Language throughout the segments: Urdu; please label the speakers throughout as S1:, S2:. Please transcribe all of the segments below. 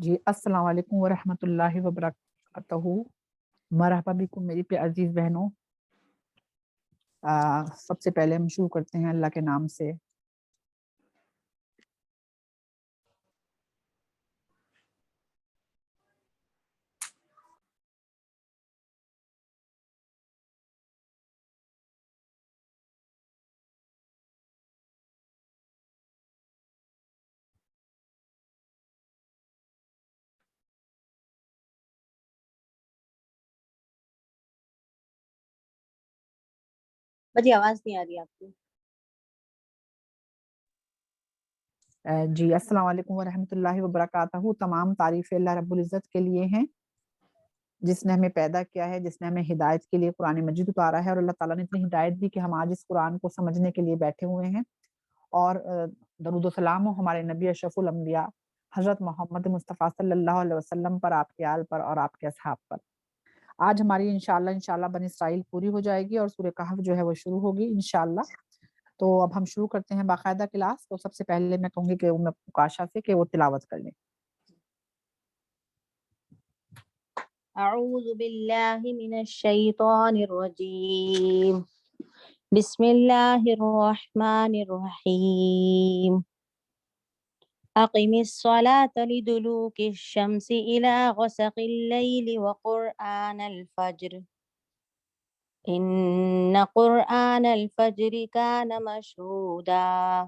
S1: جی السلام علیکم ورحمۃ اللہ وبرکاتہ۔ مرحبا بکم میری پہ عزیز بہنوں۔ سب سے پہلے ہم شروع کرتے ہیں اللہ کے نام سے۔
S2: بجی آواز نہیں آ رہی آپ کی۔
S1: جی السلام علیکم ورحمۃ اللہ وبرکاتہ۔ تمام تعریفیں اللہ رب العزت کے لیے ہیں جس نے ہمیں پیدا کیا ہے، جس نے ہمیں ہدایت کے لیے قرآن مجید اتارا ہے، اور اللہ تعالیٰ نے اتنی ہدایت دی کہ ہم آج اس قرآن کو سمجھنے کے لیے بیٹھے ہوئے ہیں۔ اور درود و سلام ہو ہمارے نبی اشرف الانبیاء حضرت محمد مصطفیٰ صلی اللہ علیہ وسلم پر، آپ کے آل پر اور آپ کے اصحاب پر۔ آج ہماری انشاءاللہ بنی اسرائیل پوری ہو جائے گی اور سورہ کہف جو ہے وہ شروع ہوگی انشاءاللہ۔ تو اب ہم شروع کرتے ہیں باقاعدہ کلاس۔ تو سب سے پہلے میں کہوں گی کہ میں کاشا سے کہ وہ تلاوت کر لیں۔
S2: اعوذ باللہ من الشیطان الرجیم، بسم اللہ الرحمن الرحیم۔ اقم الصلاة لدلوک الشمس الى غسق اللیل وقرآن الفجر ان قرآن الفجر كان مشهودا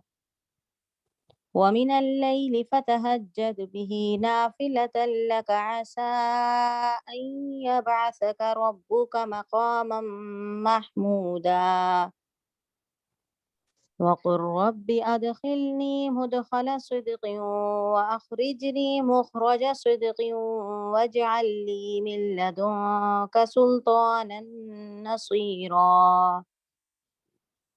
S2: ومن الليل فتهجد به نافلة لك عسى أن يبعثك ربك مقاما محمودا وقل رب أدخلني مدخل صدق وأخرجني مخرج صدق واجعل لي من لدنك سلطانا نصيرا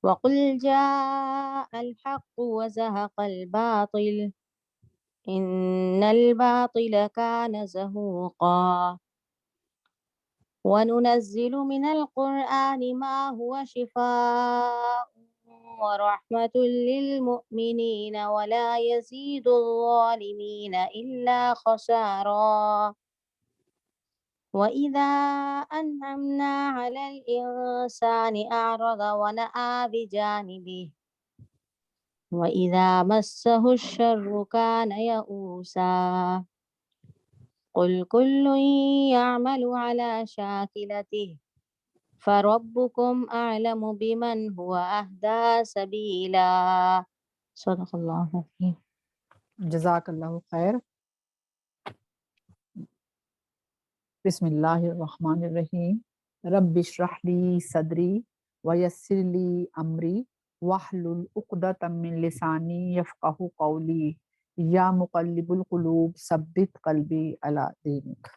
S2: وقل جاء الحق وزهق الباطل إن الباطل كان زهوقا وننزل من القرآن ما هو شفاء ورحمة للمؤمنين ولا يزيد الظالمين إلا خسارا وإذا أنعمنا على الإنسان أعرض ونأى بجانبه وإذا مسه الشر كان يئوسا قل كل يعمل على شاكلته فربكم أعلم بمن هو أهدى سبيلا صدق اللہ العظیم۔
S1: جزاک اللہ خیر۔ بسم اللہ الرحمن الرحیم۔ رب اشرح لی صدری ویسر لی امری واحلل عقدۃ من لسانی یفقہوا قولی یا مقلب القلوب ثبت قلبی علی دینک۔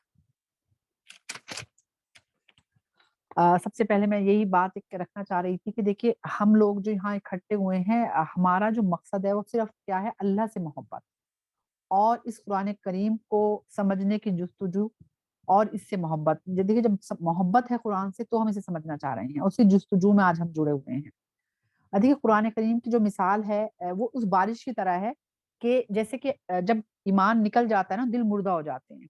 S1: سب سے پہلے میں یہی بات رکھنا چاہ رہی تھی کہ دیکھیے ہم لوگ جو یہاں اکٹھے ہوئے ہیں، ہمارا جو مقصد ہے وہ صرف کیا ہے؟ اللہ سے محبت اور اس قرآن کریم کو سمجھنے کی جستجو اور اس سے محبت۔ دیکھیے جب محبت ہے قرآن سے تو ہم اسے سمجھنا چاہ رہے ہیں، اسی جستجو میں آج ہم جڑے ہوئے ہیں۔ دیکھیے قرآن کریم کی جو مثال ہے وہ اس بارش کی طرح ہے کہ جیسے کہ جب ایمان نکل جاتا ہے نا، دل مردہ ہو جاتے ہیں،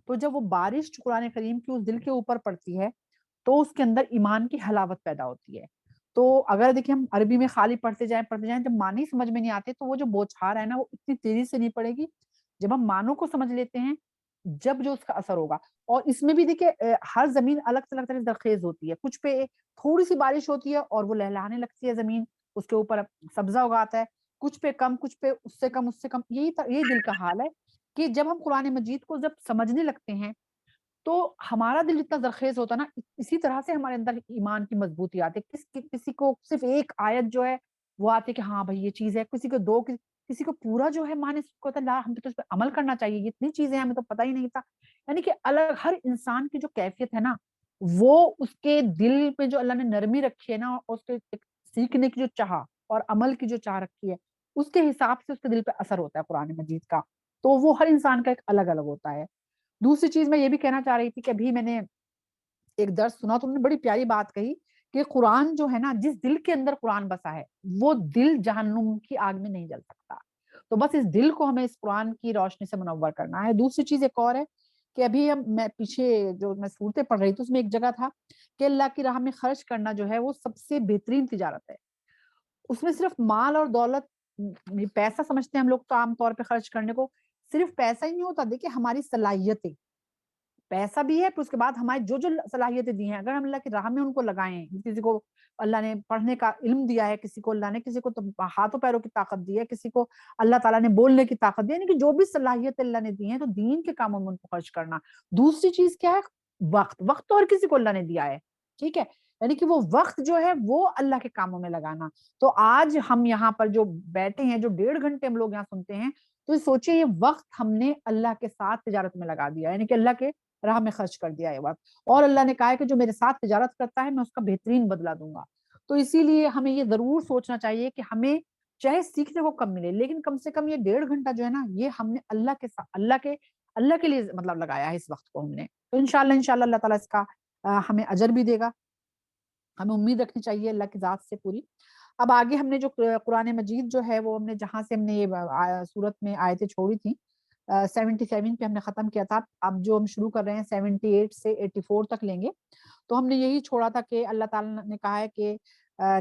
S1: تو جب وہ بارش قرآن کریم کی اس دل کے اوپر پڑتی ہے تو اس کے اندر ایمان کی حلاوت پیدا ہوتی ہے۔ تو اگر دیکھیں ہم عربی میں خالی پڑھتے جائیں جب معنی سمجھ میں نہیں آتے تو وہ جو بوچھار ہے نا وہ اتنی تیزی سے نہیں پڑے گی۔ جب ہم معنوں کو سمجھ لیتے ہیں جب جو اس کا اثر ہوگا۔ اور اس میں بھی دیکھیں ہر زمین الگ سے الگ طرح زرخیز ہوتی ہے، کچھ پہ تھوڑی سی بارش ہوتی ہے اور وہ لہلانے لگتی ہے زمین، اس کے اوپر سبزہ اگاتا ہے، کچھ پہ کم، کچھ پہ اس سے کم۔ یہی دل کا حال ہے کہ جب ہم قرآن مجید کو جب سمجھنے لگتے ہیں تو ہمارا دل جتنا زرخیز ہوتا ہے نا، اسی طرح سے ہمارے اندر ایمان کی مضبوطی آتی ہے۔ کسی کو صرف ایک آیت جو ہے وہ آتی ہے کہ ہاں بھائی یہ چیز ہے، کسی کو دو، کسی کو پورا جو ہے معنی کو ہوتا ہے لا ہم تو اس پہ عمل کرنا چاہیے، یہ اتنی چیزیں ہمیں تو پتہ ہی نہیں تھا۔ یعنی کہ الگ ہر انسان کی جو کیفیت ہے نا، وہ اس کے دل پہ جو اللہ نے نرمی رکھی ہے نا، اور اس کے سیکھنے کی جو چاہ اور عمل کی جو چاہ رکھی ہے، اس کے حساب سے اس کے دل پہ اثر ہوتا ہے قرآن مجید کا۔ تو وہ ہر انسان کا ایک الگ الگ ہوتا ہے۔ دوسری چیز میں یہ بھی کہنا چاہ رہی تھی کہ ابھی میں نے ایک درس سنا تو انہوں نے بڑی پیاری بات کہی کہ قرآن جو ہے نا، جس دل کے اندر قرآن بسا ہے وہ دل جہنم کی آگ میں نہیں جل سکتا۔ تو بس اس دل کو ہمیں اس قرآن کی روشنی سے منور کرنا ہے۔ دوسری چیز ایک اور ہے کہ ابھی میں پیچھے جو میں صورتیں پڑھ رہی تھی اس میں ایک جگہ تھا کہ اللہ کی راہ میں خرچ کرنا جو ہے وہ سب سے بہترین تجارت ہے۔ اس میں صرف مال اور دولت، پیسہ سمجھتے ہیں ہم لوگ تو عام طور پہ خرچ کرنے کو، صرف پیسہ ہی نہیں ہوتا، دیکھیں ہماری صلاحیتیں، پیسا بھی ہے، پھر اس کے بعد ہماری جو جو صلاحیتیں دی ہیں اگر ہم اللہ کی راہ میں ان کو لگائیں، کسی کو اللہ نے پڑھنے کا علم دیا ہے، کسی کو اللہ نے کسی کو ہاتھوں پیروں کی طاقت دی ہے، کسی کو اللہ تعالیٰ نے بولنے کی طاقت دی ہے، یعنی کہ جو بھی صلاحیت اللہ نے دی ہیں تو دین کے کاموں میں ان کو خرچ کرنا۔ دوسری چیز کیا ہے؟ وقت تو ہر کسی کو اللہ نے دیا ہے، ٹھیک ہے، یعنی کہ وہ وقت جو ہے وہ اللہ کے کاموں میں لگانا۔ تو آج ہم یہاں پر جو بیٹھے ہیں، جو 1.5 گھنٹے ہم لوگ یہاں سنتے ہیں، تو سوچیں یہ وقت ہم نے اللہ کے ساتھ تجارت میں لگا دیا، یعنی کہ اللہ کے راہ میں خرچ کر دیا ہے وقت، اور اللہ نے کہا ہے کہ جو میرے ساتھ تجارت کرتا ہے میں اس کا بہترین بدلہ دوں گا۔ تو اسی لیے ہمیں یہ ضرور سوچنا چاہیے کہ ہمیں چاہے سیکھنے کو کم ملے لیکن کم سے کم یہ 1.5 گھنٹہ جو ہے نا یہ ہم نے اللہ کے ساتھ اللہ کے لیے مطلب لگایا ہے اس وقت کو ہم نے، تو انشاءاللہ اللہ تعالیٰ اس کا ہمیں اجر بھی دے گا، ہمیں امید رکھنی چاہیے اللہ کی ذات سے پوری۔ اب آگے ہم نے جو قرآن مجید جو ہے وہ ہم نے جہاں سے ہم نے یہ سورت میں آیتیں چھوڑی تھیں 77 پہ ہم نے ختم کیا تھا، اب جو ہم شروع کر رہے ہیں 78 سے 84 تک لیں گے، تو ہم نے یہی چھوڑا تھا کہ اللہ تعالیٰ نے کہا ہے کہ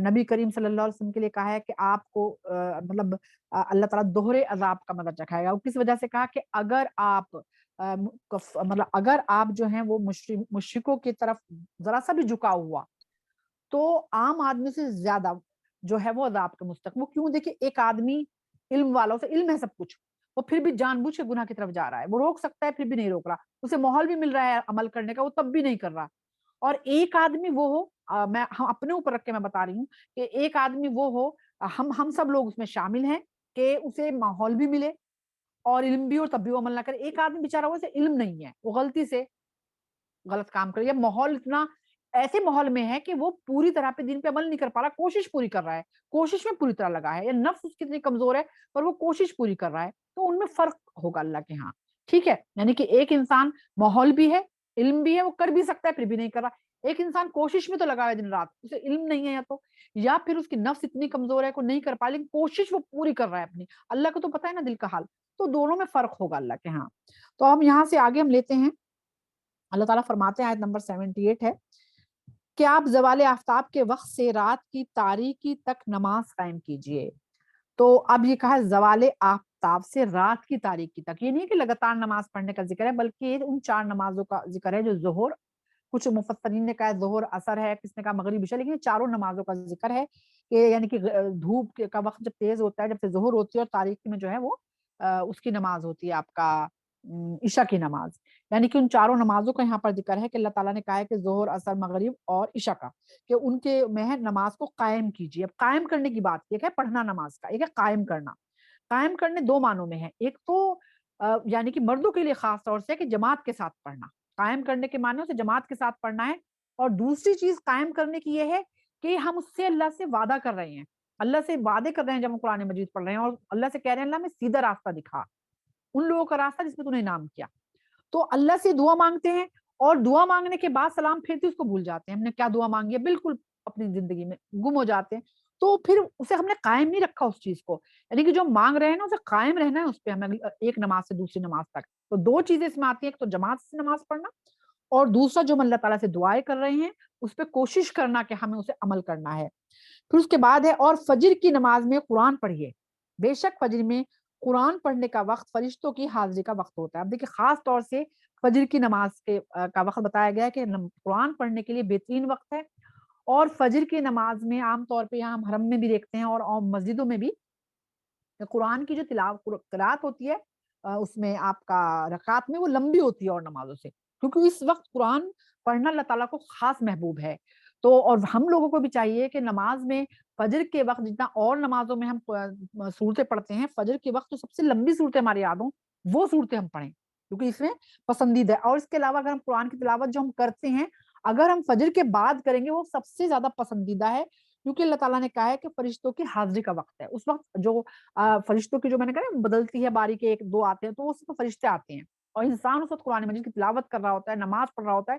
S1: نبی کریم صلی اللہ علیہ وسلم کے لیے کہا ہے کہ آپ کو مطلب اللہ تعالیٰ دوہرے عذاب کا مدد چکھائے گا، اور کس وجہ سے کہا کہ اگر آپ مطلب اگر آپ جو ہیں وہ مشرکوں کی طرف ذرا سا بھی جھکا ہوا تو عام آدمی سے زیادہ جو ہے وہ عذاب کا مستحق۔ وہ کیوں؟ دیکھیں ایک آدمی علم والا، اسے علم ہے سب کچھ، وہ پھر بھی جان بوجھ کے گناہ کی طرف جا رہا ہے، وہ روک سکتا ہے پھر بھی نہیں روک رہا، اسے ماحول بھی مل رہا ہے عمل کرنے کا وہ تب بھی نہیں کر رہا۔ اور ایک آدمی وہ ہو ہم اپنے اوپر رکھ کے میں بتا رہی ہوں کہ ایک آدمی وہ ہو، ہم سب لوگ اس میں شامل ہیں کہ اسے ماحول بھی ملے اور علم بھی ہو تب بھی وہ عمل نہ کرے۔ ایک آدمی بیچارہ وہ اسے علم نہیں ہے، وہ غلطی سے غلط کام کرے، یا ماحول اتنا ایسے ماحول میں ہے کہ وہ پوری طرح پہ دین پہ عمل نہیں کر پا رہا، کوشش پوری کر رہا ہے، کوشش میں پوری طرح لگا ہے، یا نفس اس کی اتنی کمزور ہے پر وہ کوشش پوری کر رہا ہے، تو ان میں فرق ہوگا اللہ کے ہاں، ٹھیک ہے، یعنی کہ ایک انسان ماحول بھی ہے، علم بھی ہے، وہ کر بھی سکتا ہے پھر بھی نہیں کر رہا، ایک انسان کوشش میں تو لگا ہے دن رات، اسے علم نہیں ہے یا پھر اس کی نفس اتنی کمزور ہے کہ نہیں کر پا لیکن کوشش وہ پوری کر رہا ہے اپنی، اللہ کو تو پتہ ہے نا دل کا حال، تو دونوں میں فرق ہوگا اللہ کے ہاں۔ تو ہم یہاں سے آگے ہم لیتے ہیں، اللہ تعالیٰ فرماتے ہیں آیت نمبر 78 ہے کہ آپ زوال آفتاب کے وقت سے رات کی تاریکی تک نماز قائم کیجئے۔ تو اب یہ کہا زوال آفتاب سے رات کی تاریکی تک، یہ نہیں کہ لگاتار نماز پڑھنے کا ذکر ہے بلکہ یہ ان 4 نمازوں کا ذکر ہے جو ظہر، کچھ مفسرین نے کہا ظہر عصر ہے، کس نے کہا مغرب عشاء، لیکن یہ چاروں نمازوں کا ذکر ہے کہ یعنی کہ دھوپ کا وقت جب تیز ہوتا ہے، جب سے ظہر ہوتی ہے اور تاریکی میں جو ہے وہ اس کی نماز ہوتی ہے آپ کا عشاء کی نماز، یعنی کہ ان 4 نمازوں کا یہاں پر ذکر ہے کہ اللہ تعالیٰ نے کہا ہے کہ ظہر عصر مغرب اور عشاء کا کہ ان کے میں نماز کو قائم کیجیے۔ اب قائم کرنے کی بات ایک ہے پڑھنا نماز کا، ایک ہے قائم کرنا۔ قائم کرنے 2 معنوں میں ہے، ایک تو یعنی کہ مردوں کے لیے خاص طور سے کہ جماعت کے ساتھ پڑھنا، قائم کرنے کے معنی سے جماعت کے ساتھ پڑھنا ہے، اور دوسری چیز قائم کرنے کی یہ ہے کہ ہم اس سے اللہ سے وعدہ کر رہے ہیں، اللہ سے وعدے کر رہے ہیں جب ہم قرآن مجید پڑھ رہے ہیں اور اللہ سے کہہ رہے ہیں اللہ میں سیدھا راستہ دکھا، ان لوگوں کا راستہ جس میں تو نے انعام کیا، تو اللہ سے دعا مانگتے ہیں اور دعا مانگنے کے بعد سلام پھرتے اس کو بھول جاتے ہیں، ہم نے کیا دعا مانگی ہے بالکل اپنی زندگی میں گم ہو جاتے ہیں، تو پھر اسے ہم نے قائم نہیں رکھا اس چیز کو، یعنی کہ جو مانگ رہے ہیں نا اسے قائم رہنا ہے اس پہ ہمیں ایک نماز سے دوسری نماز تک، تو 2 چیزیں اس میں آتی ہیں، ایک تو جماعت سے نماز پڑھنا اور دوسرا جو ہم اللہ تعالیٰ سے دعائیں کر رہے ہیں اس پہ کوشش کرنا کہ ہمیں اسے عمل کرنا ہے۔ پھر اس کے بعد ہے اور فجر کی نماز میں قرآن پڑھیے، بے شک فجر میں قرآن پڑھنے کا وقت فرشتوں کی حاضری کا وقت ہوتا ہے۔ اب دیکھیں خاص طور سے فجر کی نماز کا وقت بتایا گیا ہے کہ قرآن پڑھنے کے لیے بہترین وقت ہے، اور فجر کی نماز میں عام طور پہ یہاں ہم حرم میں بھی دیکھتے ہیں اور مسجدوں میں بھی قرآن کی جو قرات ہوتی ہے اس میں آپ کا رکعت میں وہ لمبی ہوتی ہے اور نمازوں سے، کیونکہ اس وقت قرآن پڑھنا اللہ تعالیٰ کو خاص محبوب ہے، تو اور ہم لوگوں کو بھی چاہیے کہ نماز میں فجر کے وقت جتنا اور نمازوں میں ہم صورتیں پڑھتے ہیں، فجر کے وقت جو سب سے لمبی صورتیں ہماری یاد ہوں وہ صورتیں ہم پڑھیں کیونکہ اس میں پسندیدہ ہے، اور اس کے علاوہ اگر ہم قرآن کی تلاوت جو ہم کرتے ہیں اگر ہم فجر کے بعد کریں گے وہ سب سے زیادہ پسندیدہ ہے، کیونکہ اللہ تعالیٰ نے کہا ہے کہ فرشتوں کی حاضری کا وقت ہے، اس وقت جو فرشتوں کی جو میں نے کہا بدلتی ہے باری کے 1 2 آتے ہیں تو اس میں فرشتے آتے ہیں اور انسان اس وقت قرآن مجید کی تلاوت کر رہا ہوتا ہے، نماز پڑھ رہا ہوتا ہے،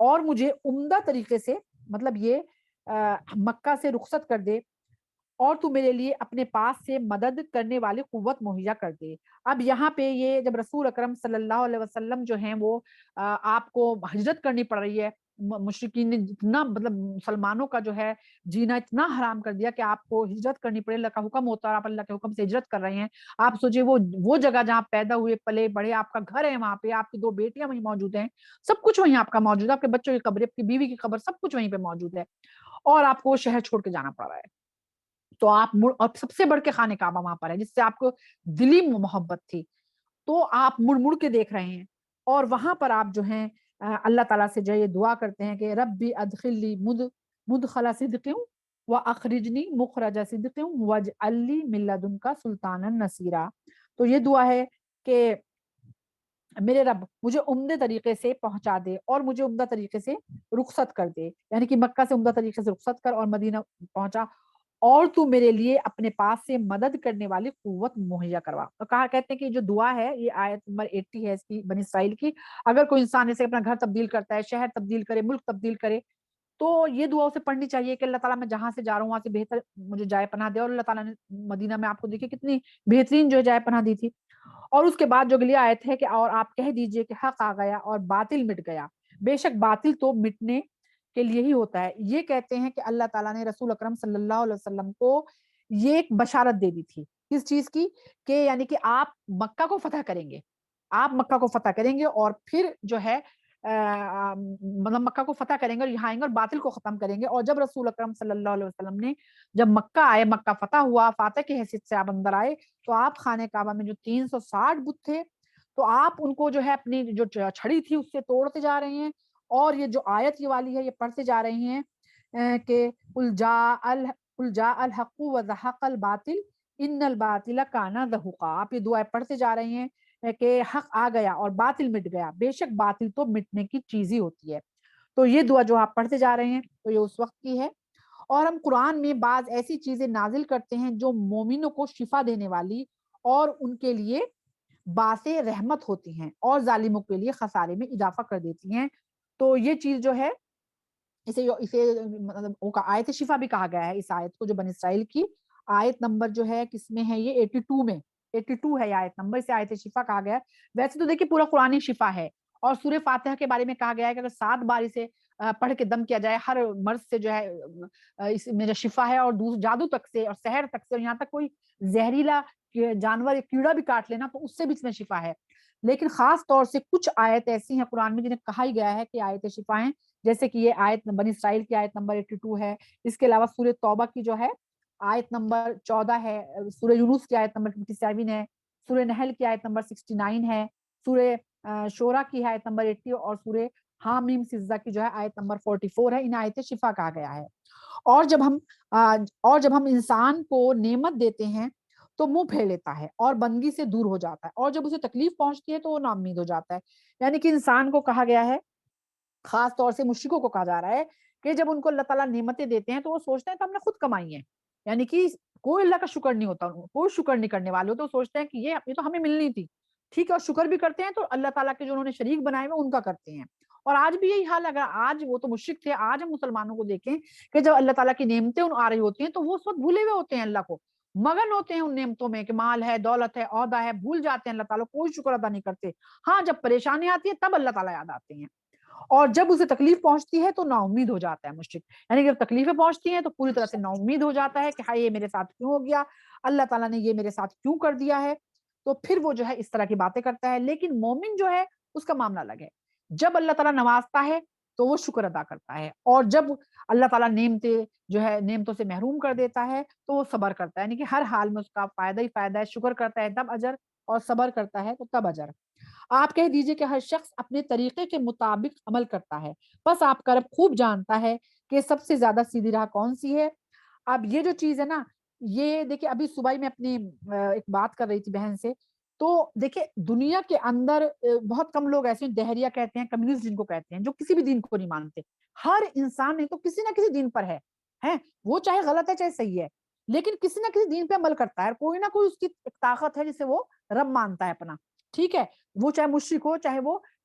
S1: اور مجھے عمدہ طریقے سے مطلب یہ مکہ سے رخصت کر دے، اور تو میرے لیے اپنے پاس سے مدد کرنے والی قوت مہیا کر دے۔ اب یہاں پہ یہ جب رسول اکرم صلی اللہ علیہ وسلم جو ہیں وہ آپ کو ہجرت کرنی پڑ رہی ہے، مشرکین نے جتنا مطلب مسلمانوں کا جو ہے جینا اتنا حرام کر دیا کہ آپ کو ہجرت کرنی پڑے، اللہ کا حکم ہوتا ہے اور آپ اللہ کے حکم سے ہجرت کر رہے ہیں۔ آپ سوچے وہ جگہ جہاں پیدا ہوئے پلے بڑے، آپ کا گھر ہے وہاں پہ، آپ کی 2 بیٹیاں وہیں موجود ہیں، سب کچھ وہیں آپ کا موجود ہے، آپ کے بچوں کی قبر، آپ کی بیوی کی قبر، سب کچھ وہیں پہ موجود ہے، اور آپ کو وہ شہر چھوڑ کے جانا پڑ رہا ہے۔ تو آپ اور سب سے بڑھ کے خانہ کعبہ وہاں پر ہے جس سے آپ کو دلی محبت تھی، تو آپ مڑ مڑ کے دیکھ رہے ہیں، اور وہاں پر آپ جو ہیں اللہ تعالیٰ سے جو ہے یہ دعا کرتے ہیں کہ ربی ادخلنی مدخل صدق واخرجنی مخرج صدق واجعل لی من لدنک سلطانا نصیرا۔ تو یہ دعا ہے کہ میرے رب مجھے عمدے طریقے سے پہنچا دے اور مجھے عمدہ طریقے سے رخصت کر دے، یعنی کہ مکہ سے عمدہ طریقے سے رخصت کر اور مدینہ پہنچا، اور تو میرے لیے اپنے پاس سے مدد کرنے والی قوت مہیا کروا۔ تو کہا کہتے ہیں کہ جو دعا ہے یہ آیت نمبر 80 ہے اس کی، بنی اسرائیل کی۔ اگر کوئی انسان جیسے اپنا گھر تبدیل کرتا ہے، شہر تبدیل کرے، ملک تبدیل کرے، تو یہ دعا اسے پڑھنی چاہیے کہ اللہ تعالیٰ میں جہاں سے جا رہا ہوں وہاں سے بہتر مجھے جائے پناہ دے، اور اللہ تعالیٰ نے مدینہ میں آپ کو دیکھیے کتنی بہترین جو ہے جائے پناہ دی تھی۔ اور اس کے بعد جو اگلی آیت ہے کہ اور آپ کہہ دیجئے کہ حق آ گیا اور باطل مٹ گیا، بے شک باطل تو مٹنے کے لیے ہی ہوتا ہے۔ یہ کہتے ہیں کہ اللہ تعالیٰ نے رسول اکرم صلی اللہ علیہ وسلم کو یہ ایک بشارت دے دی تھی، کس چیز کی؟ کہ یعنی کہ آپ مکہ کو فتح کریں گے، آپ مکہ کو فتح کریں گے، اور پھر جو ہے مطلب مکہ کو فتح کریں گے اور یہاں آئیں گے اور باطل کو ختم کریں گے۔ اور جب رسول اکرم صلی اللہ علیہ وسلم نے جب مکہ آئے، مکہ فتح ہوا، فاتح کی حیثیت سے آپ اندر آئے، تو آپ خانہ کعبہ میں جو 360 بت تھے، تو آپ ان کو جو ہے اپنی جو چھڑی تھی اس سے توڑتے جا رہے ہیں، اور یہ جو آیت یہ والی ہے یہ پڑھتے جا رہے ہیں کہ قل جاء الحق وزهق الباطل ان الباطل کان زہوقا۔ آپ یہ دعائیں پڑھتے جا رہے ہیں کہ حق آ گیا اور باطل مٹ گیا، بے شک باطل تو مٹنے کی چیز ہی ہوتی ہے۔ تو یہ دعا جو آپ پڑھتے جا رہے ہیں تو یہ اس وقت کی ہے۔ اور ہم قرآن میں بعض ایسی چیزیں نازل کرتے ہیں جو مومنوں کو شفا دینے والی اور ان کے لیے باعث رحمت ہوتی ہیں، اور ظالموں کے لیے خسارے میں اضافہ کر دیتی ہیں۔ تو یہ چیز جو ہے اسے مطلب آیت شفا بھی کہا گیا ہے، اس آیت کو جو بنی اسرائیل کی آیت نمبر جو ہے کس میں ہے، یہ 82 میں، 82 ہے یہ آیت نمبر، اسے آیت شفا کہا گیا ہے۔ ویسے تو دیکھیے پورا قرآن ہی شفا ہے، اور سورہ فاتحہ کے بارے میں کہا گیا ہے کہ اگر 7 بار اسے پڑھ کے دم کیا جائے، ہر مرض سے جو ہے اس میں جو شفا ہے، اور جادو تک سے اور سحر تک سے، اور یہاں تک کوئی زہریلا جانور یا کیڑا بھی کاٹ لینا تو اس سے بھی اس میں شفا ہے۔ لیکن خاص طور سے کچھ آیت ایسی ہیں قرآن میں جنہیں کہا ہی گیا ہے کہ آیت شفا ہیں، جیسے کہ یہ آیت بنی اسرائیل کی آیت نمبر 82 ہے۔ اس کے علاوہ سورہ توبہ کی جو ہے آیت نمبر 14 ہے، سورہ یونس کی آیت نمبر 57 ہے، سورہ نحل کی آیت نمبر 69 ہے، سورہ شورا کی آیت نمبر 80، اور سورہ حامیم سجدہ کی جو ہے آیت نمبر 44 ہے۔ ان آیت شفا کہا گیا ہے۔ اور جب ہم انسان کو نعمت دیتے ہیں تو منہ پھیر لیتا ہے اور بندگی سے دور ہو جاتا ہے، اور جب اسے تکلیف پہنچتی ہے تو وہ نا امید ہو جاتا ہے۔ یعنی کہ انسان کو کہا گیا ہے، خاص طور سے مشرکوں کو کہا جا رہا ہے کہ جب ان کو اللہ تعالیٰ نعمتیں دیتے ہیں تو وہ سوچتے ہیں کہ ہم نے خود کمائی ہیں، یعنی کہ کوئی اللہ کا شکر نہیں ہوتا، کوئی شکر نہیں کرنے والے ہوتے، وہ سوچتے ہیں کہ یہ تو ہمیں ملنی تھی، ٹھیک ہے، اور شکر بھی کرتے ہیں تو اللہ تعالیٰ کے جو انہوں نے شریک بنائے ہوئے ان کا کرتے ہیں۔ اور آج بھی یہی حال ہے، اگر آج وہ تو مشرک تھے، آج ہم مسلمانوں کو دیکھیں کہ جب اللہ تعالیٰ کی نعمتیں ان آ رہی ہوتی ہیں تو وہ اس وقت بھولے ہوئے ہوتے ہیں، اللہ کو مگن ہوتے ہیں ان نعمتوں میں کہ مال ہے، دولت ہے، عہدہ ہے، بھول جاتے ہیں اللہ تعالیٰ، کوئی شکر ادا نہیں کرتے۔ ہاں جب پریشانی آتی ہے تب اللہ تعالیٰ یاد آتے ہیں، اور جب اسے تکلیف پہنچتی ہے تو نا امید ہو جاتا ہے مشرک، یعنی کہ جب تکلیفیں پہنچتی ہیں تو پوری طرح سے نا امید ہو جاتا ہے کہ ہائے یہ میرے ساتھ کیوں ہو گیا، اللہ تعالیٰ نے یہ میرے ساتھ کیوں کر دیا ہے، تو پھر وہ جو ہے اس طرح کی باتیں کرتا ہے۔ لیکن مومن جو ہے اس کا معاملہ الگ ہے، جب اللہ تعالیٰ نوازتا ہے تو وہ شکر ادا کرتا ہے، اور جب اللہ تعالیٰ نعمتوں سے محروم کر دیتا ہے تو وہ صبر کرتا ہے، یعنی کہ ہر حال میں اس کا فائدہ ہی فائدہ ہے، شکر کرتا ہے تب اجر، اور صبر کرتا ہے تو تب اجر۔ آپ کہہ دیجئے کہ ہر شخص اپنے طریقے کے مطابق عمل کرتا ہے، بس آپ کا رب خوب جانتا ہے کہ سب سے زیادہ سیدھی راہ کون سی ہے۔ اب یہ جو چیز ہے نا، یہ دیکھیں ابھی صبح ہی میں اپنی ایک بات کر رہی تھی بہن سے، تو دیکھیں دنیا کے اندر بہت کم لوگ ایسے ہیں، دہریہ کہتے ہیں، کمیونسٹ جن کو کہتے ہیں، جو کسی بھی دین کو نہیں مانتے۔ ہر انسان نہیں تو کسی نہ کسی دین پر ہے، وہ چاہے غلط ہے چاہے صحیح ہے، لیکن کسی نہ کسی دین پہ عمل کرتا ہے، کوئی نہ کوئی اس کی ایک طاقت ہے جسے وہ رب مانتا ہے اپنا، ٹھیک ہے، وہ چاہے مشرک ہو چاہے وہ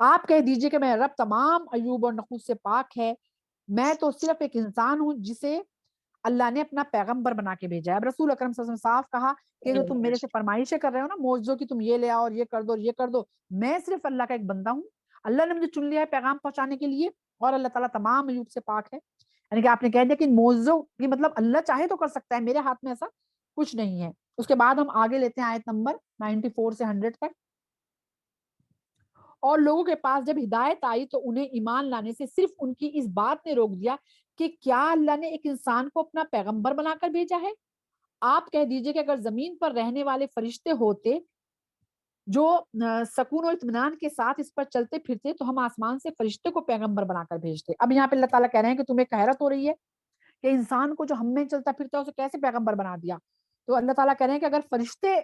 S1: آپ کہہ دیجئے کہ میرا رب تمام عیوب اور نقوص سے پاک ہے، میں تو صرف ایک انسان ہوں جسے اللہ نے اپنا پیغمبر بنا کے بھیجا ہے۔ اب رسول اکرم صلی اللہ علیہ وسلم صاف کہا کہ جو تم میرے سے فرمائشیں کر رہے ہو نا معجزوں کی، تم یہ لے آؤ اور یہ کر دو اور یہ کر دو، میں صرف اللہ کا ایک بندہ ہوں، اللہ نے مجھے چن لیا ہے پیغام پہنچانے کے لیے، اور اللہ تعالیٰ تمام عیوب سے پاک ہے۔ یعنی کہ آپ نے کہہ دیا کہ معجزوں کی مطلب اللہ چاہے تو کر سکتا ہے، میرے ہاتھ میں ایسا کچھ نہیں ہے۔ اس کے بعد ہم آگے لیتے ہیں آیت نمبر 94 سے 100 تک۔ اور لوگوں کے پاس جب ہدایت آئی تو انہیں ایمان لانے سے صرف ان کی اس بات نے روک دیا کہ کیا اللہ نے ایک انسان کو اپنا پیغمبر بنا کر بھیجا ہے؟ آپ کہہ دیجئے کہ اگر زمین پر رہنے والے فرشتے ہوتے جو سکون و اطمینان کے ساتھ اس پر چلتے پھرتے تو ہم آسمان سے فرشتے کو پیغمبر بنا کر بھیجتے۔ اب یہاں پہ اللہ تعالیٰ کہہ رہے ہیں کہ تمہیں حیرت ہو رہی ہے کہ انسان کو جو ہم میں چلتا پھرتا ہے اسے کیسے پیغمبر بنا دیا؟ تو اللہ تعالیٰ کہہ رہے ہیں کہ اگر فرشتے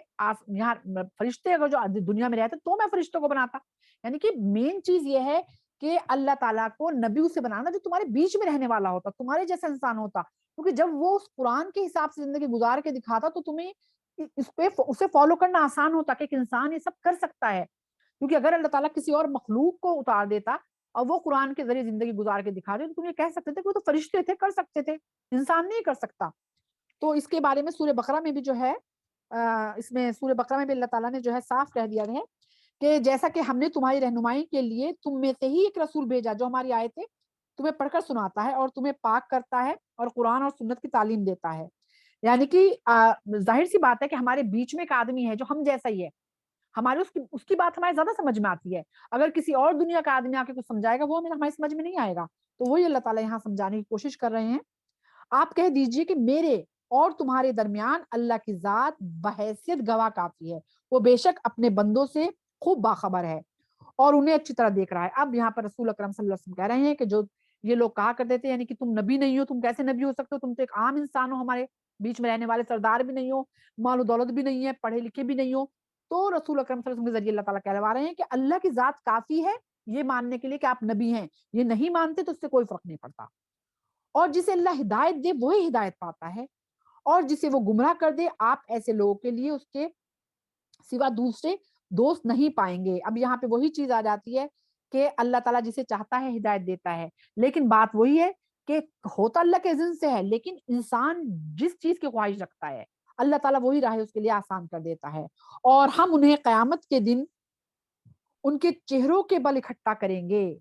S1: یہاں فرشتے اگر جو دنیا میں رہتے تو میں فرشتوں کو بناتا۔ یعنی کہ مین چیز یہ ہے کہ اللہ تعالیٰ کو نبیوں سے بنانا جو تمہارے بیچ میں رہنے والا ہوتا، تمہارے جیسا انسان ہوتا، کیونکہ جب وہ اس قرآن کے حساب سے زندگی گزار کے دکھاتا تو تمہیں اسے فالو کرنا آسان ہوتا کہ ایک انسان یہ سب کر سکتا ہے۔ کیونکہ اگر اللہ تعالیٰ کسی اور مخلوق کو اتار دیتا اور وہ قرآن کے ذریعے زندگی گزار کے دکھا دے تو تم یہ کہہ سکتے تھے کہ وہ تو فرشتے تھے، کر سکتے تھے، انسان نہیں کر سکتا۔ تو اس کے بارے میں سورہ بقرہ میں بھی جو ہے اس میں سورہ بقرہ میں بھی اللہ تعالیٰ نے جو ہے صاف کہہ دیا ہے کہ جیسا کہ ہم نے تمہاری رہنمائی کے لیے تم میں سے ہی ایک رسول بھیجا جو ہماری آیتیں تمہیں پڑھ کر سناتا ہے اور تمہیں پاک کرتا ہے اور قرآن اور سنت کی تعلیم دیتا ہے۔ یعنی کہ ظاہر سی بات ہے کہ ہمارے بیچ میں ایک آدمی ہے جو ہم جیسا ہی ہے، ہمارے اس کی بات ہمارے زیادہ سمجھ میں آتی ہے۔ اگر کسی اور دنیا کا آدمی آ کے کچھ سمجھائے گا وہ ہماری سمجھ میں نہیں آئے گا۔ تو وہی اللہ تعالیٰ یہاں سمجھانے کی کوشش کر رہے ہیں۔ آپ کہہ دیجئے کہ میرے اور تمہارے درمیان اللہ کی ذات بحیثیت گواہ کافی ہے، وہ بے شک اپنے بندوں سے خوب باخبر ہے اور انہیں اچھی طرح دیکھ رہا ہے۔ اب یہاں پر رسول اکرم صلی اللہ علیہ وسلم کہہ رہے ہیں کہ جو یہ لوگ کہا کرتے تھے یعنی کہ تم نبی نہیں ہو، تم کیسے نبی ہو سکتے ہو، تم تو ایک عام انسان ہو، ہمارے بیچ میں رہنے والے، سردار بھی نہیں ہو، مال و دولت بھی نہیں ہے، پڑھے لکھے بھی نہیں ہو۔ تو رسول اکرم صلی اللہ علیہ وسلم کے ذریعے اللہ تعالیٰ کہلوا رہے ہیں کہ اللہ کی ذات کافی ہے یہ ماننے کے لیے کہ آپ نبی ہیں، یہ نہیں مانتے تو اس سے کوئی فرق نہیں پڑتا۔ اور جسے اللہ ہدایت دے وہی ہدایت پاتا ہے، اور جسے وہ گمراہ کر دے آپ ایسے لوگوں کے لیے اس کے سوا دوسرے دوست نہیں پائیں گے۔ اب یہاں پہ وہی چیز آ جاتی ہے کہ اللہ تعالیٰ جسے چاہتا ہے ہدایت دیتا ہے، لیکن بات وہی ہے کہ ہوتا اللہ کے اذن سے ہے، لیکن انسان جس چیز کی خواہش رکھتا ہے اللہ تعالیٰ وہی راہ اس کے لیے آسان کر دیتا ہے۔ اور ہم انہیں قیامت کے دن ان کے چہروں کے بل اکٹھا کریں گے۔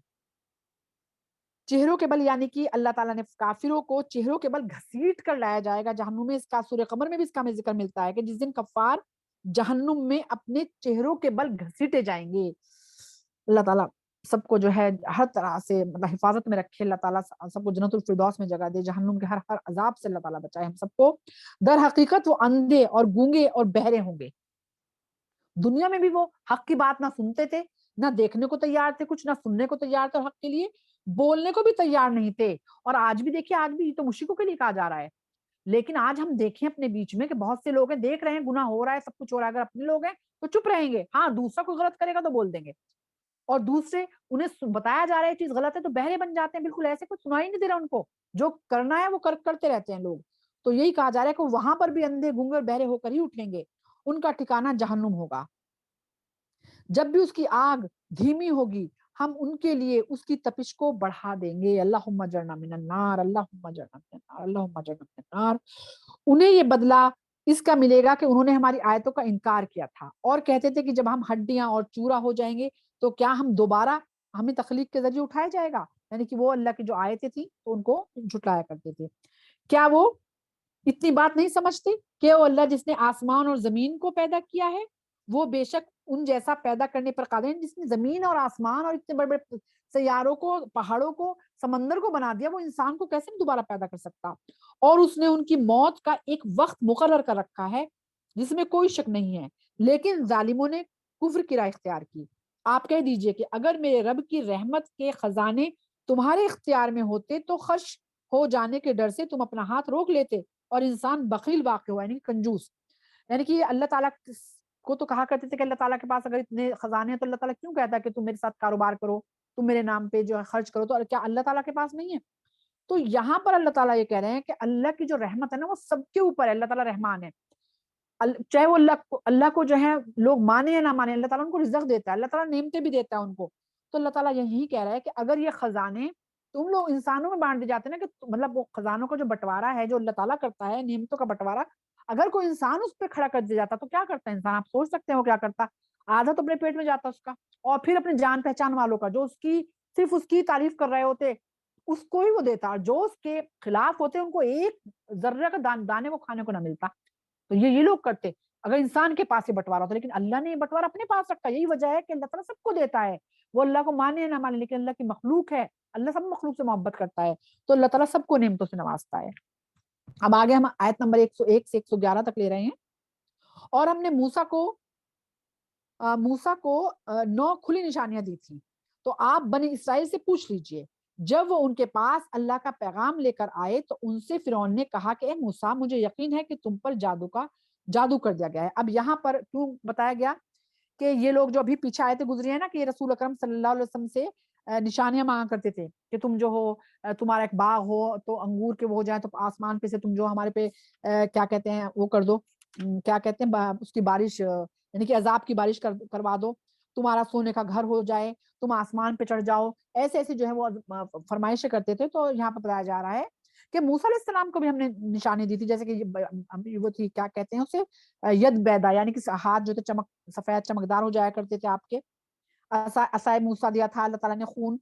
S1: چہروں کے بل یعنی کہ اللہ تعالیٰ نے کافروں کو چہروں کے بل گھسیٹ کر لایا جائے گا جہنم میں۔ اس کا سورہ قمر میں بھی اس کا ہمیں ذکر ملتا ہے کہ جس دن کفار جہنم میں اپنے چہروں کے بل گھسیٹے جائیں گے۔ اللہ تعالیٰ سب کو جو ہے ہر طرح سے مطلب حفاظت میں رکھے، اللہ تعالیٰ سب کو جنت الفردوس میں جگہ دے، جہنم کے ہر عذاب سے اللہ تعالیٰ بچائے ہم سب کو۔ در حقیقت وہ اندھے اور گونگے اور بہرے ہوں گے۔ دنیا میں بھی وہ حق کی بات نہ سنتے تھے، نہ دیکھنے کو تیار تھے کچھ، نہ سننے کو تیار تھے، اور حق کے لیے بولنے کو بھی تیار نہیں تھے۔ اور آج بھی دیکھیے، آج بھی یہ تو مشرکوں کے لیے کہا جا رہا ہے، لیکن آج ہم دیکھیں اپنے بیچ میں کہ بہت سے لوگ ہیں دیکھ رہے ہیں گناہ ہو رہا ہے، سب کچھ ہو رہا ہے، اگر اپنے لوگ ہیں تو چپ رہیں گے، ہاں دوسرا کوئی غلط کرے گا تو بول دیں گے، اور دوسرے انہیں بتایا جا رہا ہے یہ چیز غلط ہے تو بہرے بن جاتے ہیں، بالکل ایسے کچھ سنائی نہیں دے رہا ان کو، جو کرنا ہے وہ کرتے رہتے ہیں لوگ۔ تو یہی کہا جا رہا ہے کہ وہاں پر بھی اندھے گونگے اور بہرے ہو کر ہی اٹھیں گے، ان کا ٹھکانہ جہنم ہوگا۔ جب بھی اس کی آگ دھیمی ہوگی ہم ان کے لیے اس کی تپش کو بڑھا دیں گے۔ اللہم اجرنا من النار، اللہم اجرنا من النار، اللہم اجرنا من النار۔ انہیں یہ بدلہ اس کا ملے گا کہ انہوں نے ہماری آیتوں کا انکار کیا تھا اور کہتے تھے کہ جب ہم ہڈیاں اور چورا ہو جائیں گے تو کیا ہم دوبارہ ہمیں تخلیق کے ذریعے اٹھایا جائے گا، یعنی کہ وہ اللہ کی جو آیتیں تھیں تو ان کو جھٹلایا کرتے تھے۔ کیا وہ اتنی بات نہیں سمجھتے کہ وہ اللہ جس نے آسمان اور زمین کو پیدا کیا ہے وہ بے شک ان جیسا پیدا کرنے پر قادر ہے، جس نے زمین اور آسمان اور اتنے بڑے بڑے سیاروں کو، پہاڑوں کو، سمندر کو بنا دیا، وہ انسان کو کیسے دوبارہ پیدا کر سکتا؟ اور اس نے ان کی موت کا ایک وقت مقرر کر رکھا ہے جس میں کوئی شک نہیں ہے، لیکن ظالموں نے کفر کی راہ اختیار کی۔ آپ کہہ دیجئے کہ اگر میرے رب کی رحمت کے خزانے تمہارے اختیار میں ہوتے تو خش ہو جانے کے ڈر سے تم اپنا ہاتھ روک لیتے، اور انسان بخیل واقع ہوا، یعنی کنجوس، یعنی کہ اللہ تعالیٰ کو تو کہا کرتے تھے کہ اللہ تعالیٰ کے پاس اگر اتنے خزانے ہیں تو اللہ تعالیٰ کیوں کہتا ہے کہ تم میرے ساتھ کاروبار کرو، تم میرے نام پہ جو ہے خرچ کرو، تو کیا اللہ تعالیٰ کے پاس نہیں ہے؟ تو یہاں پر اللہ تعالیٰ یہ کہہ رہے ہیں کہ اللہ کی جو رحمت ہے نا وہ سب کے اوپر ہے، اللہ تعالیٰ رحمان ہے، چاہے وہ اللہ کو جو ہے لوگ مانے یا نہ مانے، اللہ تعالیٰ ان کو رزق دیتا ہے، اللہ تعالیٰ نعمتیں بھی دیتا ہے ان کو، تو اللہ تعالیٰ یہی کہہ رہا ہے کہ اگر یہ خزانے تم لوگ انسانوں میں بانٹ دی جاتے ہیں نا، کہ مطلب وہ خزانوں کا جو بٹوارا ہے جو اللہ تعالیٰ کرتا ہے، نعمتوں کا بٹوارا، اگر کوئی انسان اس پہ کھڑا کر دیا جاتا تو کیا کرتا ہے انسان؟ آپ سوچ سکتے ہیں وہ کیا کرتا؟ آدھا تو اپنے پیٹ میں جاتا اس کا، اور پھر اپنے جان پہچان والوں کا جو اس کی صرف اس کی تعریف کر رہے ہوتے اس کو ہی وہ دیتا، اور جو اس کے خلاف ہوتے ان کو ایک ذرہ کا دانے کو کھانے کو نہ ملتا. تو یہ لوگ کرتے اگر انسان کے پاس یہ بٹوارا ہوتا. لیکن اللہ نے یہ بٹوارا اپنے پاس رکھا. یہی وجہ ہے کہ اللہ تعالیٰ سب کو دیتا ہے. وہ اللہ کو مانے نہ مانے لیکن اللہ کی مخلوق ہے. اللہ سب مخلوق سے محبت کرتا ہے تو اللہ تعالیٰ سب کو نعمتوں سے نوازتا ہے. اب آگے ہم آیت نمبر 101 سے 111 تک لے رہے ہیں. اور ہم نے موسیٰ کو 9 کھلی نشانیاں دی تھیں. تو آپ بنی اسرائیل سے پوچھ لیجئے جب وہ ان کے پاس اللہ کا پیغام لے کر آئے تو ان سے فرعون نے کہا کہ اے موسیٰ مجھے یقین ہے کہ تم پر جادو کر دیا گیا ہے. اب یہاں پر کیوں بتایا گیا کہ یہ لوگ جو ابھی پیچھے آئے تھے گزرے ہیں نا کہ یہ رسول اکرم صلی اللہ علیہ وسلم سے نشانیاں مانگا کرتے تھے کہ تم جو ہو تمہارا ایک باغ ہو تو انگور کے وہ ہو جائیں تو آسمان پہ سے تم جو ہمارے پہ کیا کہتے ہیں وہ کر دو، کیا کہتے ہیں اس کی بارش یعنی کہ عذاب کی بارش کروا دو، تمہارا سونے کا گھر ہو جائے، تم آسمان پہ چڑھ جاؤ، ایسے ایسے جو ہے وہ فرمائشیں کرتے تھے. تو یہاں پہ بتایا جا رہا ہے کہ موسیٰ علیہ السلام کو بھی ہم نے نشانی دی تھی، جیسے کہ وہ تھی کیا کہتے ہیں اسے ید بیدا، یعنی کہ ہاتھ جو تھے سفید چمکدار ہو جایا کرتے تھے آپ کے. عصائے موسیٰ دیا تھا اللہ تعالیٰ نے، خون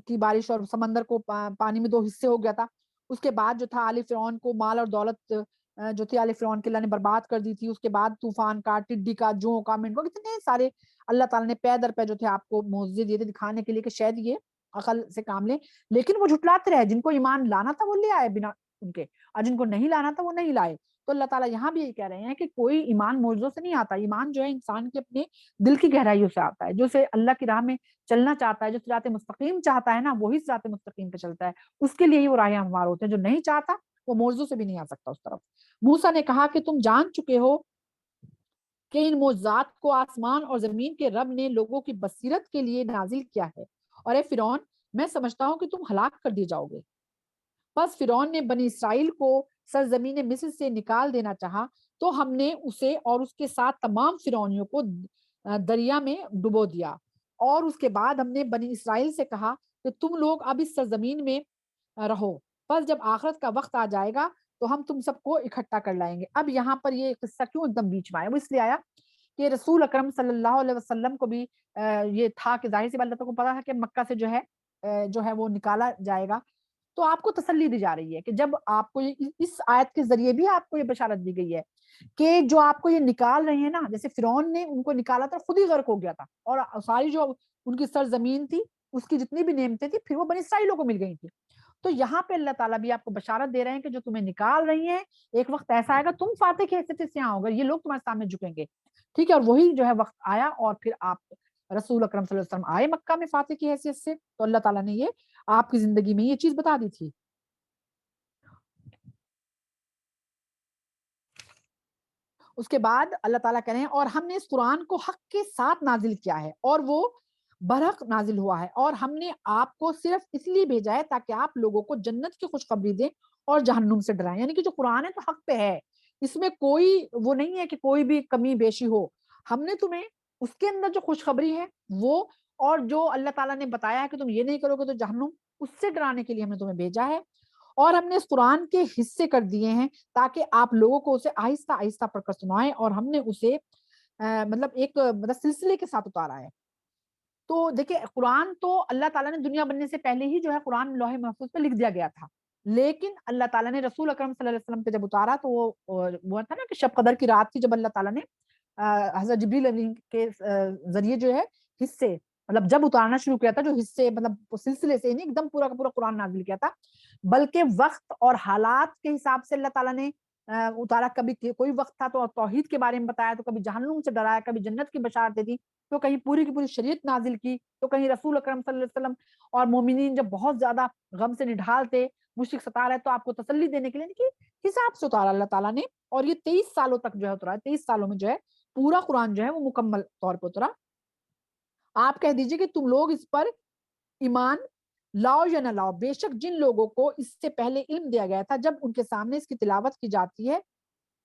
S1: کی بارش، اور سمندر کو پانی میں 2 حصے ہو گیا تھا. اس کے بعد جو تھا آل فرعون کو مال اور دولت جو تھی آل فرعون کے اللہ نے برباد کر دی تھی. اس کے بعد طوفان کا، ٹڈی کا، جوؤں کا، منڈوں کا، کتنے سارے اللہ تعالیٰ نے پے در پے جو تھے آپ کو معجزے دیے تھے دکھانے کے لیے کہ شاید یہ عقل سے کام لیں. لیکن وہ جھٹلاتے رہے. جن کو ایمان لانا تھا وہ لے آئے بنا ان کے، اور جن کو نہیں لانا تھا وہ نہیں لائے. تو اللہ تعالیٰ یہاں بھی یہ کہہ رہے ہیں کہ کوئی ایمان معجزوں سے نہیں آتا. ایمان جو ہے انسان کے اپنے دل کی گہرائیوں سے آتا ہے. جو سے اللہ کی راہ میں چلنا چاہتا ہے، جو صراط مستقیم چاہتا ہے نا، وہی صراط مستقیم پہ چلتا ہے. اس کے لیے ہی وہ راہیں ہموار ہوتے ہیں. جو نہیں چاہتا وہ معجزوں سے بھی نہیں آ سکتا اس طرف. موسیٰ نے کہا کہ تم جان چکے ہو کہ ان معجزات کو آسمان اور زمین کے رب نے لوگوں کی بصیرت کے لیے نازل کیا ہے. اور اے فرعون میں سمجھتا ہوں کہ تم ہلاک کر دیے جاؤ گے. بس فرعون نے بنی اسرائیل کو سرزمین مصر سے نکال دینا چاہا تو ہم نے اسے اور اس کے ساتھ تمام فرعونیوں کو دریا میں ڈبو دیا. اور اس کے بعد ہم نے بنی اسرائیل سے کہا کہ تم لوگ اب اس سرزمین میں رہو، بس جب آخرت کا وقت آ جائے گا تو ہم تم سب کو اکٹھا کر لائیں گے. اب یہاں پر یہ قصہ کیوں ایک دم بیچ میں آیا؟ وہ اس لیے آیا کہ رسول اکرم صلی اللہ علیہ وسلم کو بھی یہ تھا کہ ظاہر سی بات اللہ کو پتا ہے کہ مکہ سے جو ہے وہ نکالا جائے گا. تو آپ کو تسلی دی جا رہی ہے کہ جب آپ کو اس آیت کے ذریعے بھی آپ کو یہ بشارت دی گئی ہے کہ جو آپ کو یہ نکال رہے ہیں نا، جیسے فرعون نے ان کو نکالا تھا خود ہی غرق ہو گیا تھا، اور ساری جو ان کی سرزمین تھی اس کی جتنی بھی نعمتیں تھی پھر وہ بنی اسرائیلوں کو مل گئی تھی. تو یہاں پہ اللہ تعالیٰ بھی آپ کو بشارت دے رہے ہیں کہ جو تمہیں نکال رہی ہیں ایک وقت ایسا آئے گا تم فاتح کی حیثیت سے یہاں ہوگا، یہ لوگ تمہارے سامنے جھکیں گے. ٹھیک ہے. اور وہی جو ہے وقت آیا اور پھر آپ رسول اکرم صلی اللہ علیہ وسلم آئے مکہ میں فاتح کی حیثیت سے. تو اللہ تعالیٰ نے یہ آپ کی زندگی میں یہ چیز بتا دی تھی. اس کے بعد اللہ تعالیٰ کہہ رہے ہیں اور ہم نے اس قرآن کو حق کے ساتھ نازل کیا ہے اور وہ برحق نازل ہوا ہے، اور ہم نے آپ کو صرف اس لیے بھیجا ہے تاکہ آپ لوگوں کو جنت کی خوشخبری دیں اور جہنم سے ڈرائیں. یعنی کہ جو قرآن ہے تو حق پہ ہے، اس میں کوئی وہ نہیں ہے کہ کوئی بھی کمی بیشی ہو. ہم نے تمہیں اس کے اندر جو خوشخبری ہے وہ، اور جو اللہ تعالیٰ نے بتایا ہے کہ تم یہ نہیں کرو گے تو جہنم، اس سے ڈرانے کے لیے ہم نے تمہیں بھیجا ہے. اور ہم نے اس قرآن کے حصے کر دیے ہیں تاکہ آپ لوگوں کو اسے آہستہ آہستہ پڑھ کر سنائیں، اور ہم نے اسے مطلب ایک سلسلے کے ساتھ اتارا ہے. تو دیکھیں قرآن تو اللہ تعالیٰ نے دنیا بننے سے پہلے ہی جو ہے قرآن لوح محفوظ پہ لکھ دیا گیا تھا، لیکن اللہ تعالیٰ نے رسول اکرم صلی اللہ علیہ وسلم پہ جب اتارا تو وہ تھا نا کہ شب قدر کی رات تھی جب اللہ تعالیٰ نے حضرت جبریل علیہ کے ذریعے جو ہے حصے مطلب جب اتارنا شروع کیا تھا، جو حصے مطلب سلسلے سے نہیں ایک دم پورا کا پورا قرآن نازل کیا تھا، بلکہ وقت اور حالات کے حساب سے اللہ تعالیٰ نے اتارا. کبھی کوئی وقت تھا تو توحید کے بارے میں بتایا، تو کبھی جہنم سے ڈرایا، کبھی جنت کی بشارت دے دی، تو کہیں پوری کی پوری شریعت نازل کی، تو کہیں رسول اکرم صلی اللہ علیہ وسلم اور مومنین جب بہت زیادہ غم سے نڈھال تھے، مشرک ستا رہے تو آپ کو تسلی دینے کے لیے کہ حساب سے اتارا اللہ تعالیٰ نے. اور یہ 23 سالوں تک جو ہے اترا ہے، 23 سالوں میں جو ہے پورا قرآن جو ہے وہ مکمل طور پہ اترا. آپ کہہ دیجئے کہ تم لوگ اس پر ایمان لاؤ یا نہ لاؤ، بے شک جن لوگوں کو اس سے پہلے علم دیا گیا تھا جب ان کے سامنے اس کی تلاوت کی جاتی ہے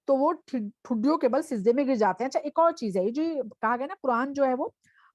S1: تو وہ ٹھڈیوں کے بل سجدے میں گر جاتے ہیں. اچھا ایک اور چیز ہے، یہ جو کہا گیا نا قرآن جو ہے وہ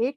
S1: 1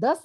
S1: 10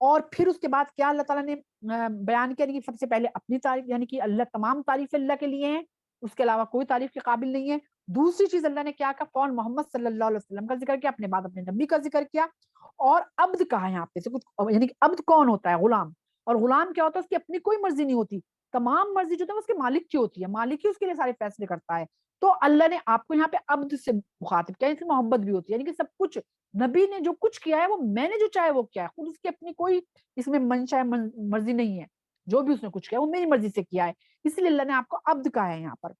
S1: اور پھر اس کے بعد کیا اللہ تعالیٰ نے بیان کیا کہ سب سے پہلے اپنی تعریف، یعنی کہ اللہ تمام تعریف اللہ کے لیے ہیں، اس کے علاوہ کوئی تعریف کے قابل نہیں ہے۔ دوسری چیز اللہ نے کیا کہا، فون محمد صلی اللہ علیہ وسلم کا ذکر کیا، اپنے بعد اپنے نبی کا ذکر کیا، اور عبد کہا یہاں پہ سے کچھ، یعنی کہ عبد کون ہوتا ہے، غلام، اور غلام کیا ہوتا ہے، اس کی اپنی کوئی مرضی نہیں ہوتی، تمام مرضی جو ہے اس کے مالک کی ہوتی ہے، مالک ہی اس کے لیے سارے فیصلے کرتا ہے۔ تو اللہ نے آپ کو یہاں پہ عبد سے مخاطب کیا، اس میں محبت بھی ہوتی ہے، یعنی کہ سب کچھ نبی نے جو کچھ کیا ہے وہ میں نے جو چاہے وہ کیا ہے، خود اس کی اپنی کوئی اس میں منشا مرضی نہیں ہے، جو بھی اس نے کچھ کیا وہ میری مرضی سے کیا ہے، اس لیے اللہ نے آپ کو عبد کہا ہے یہاں پر۔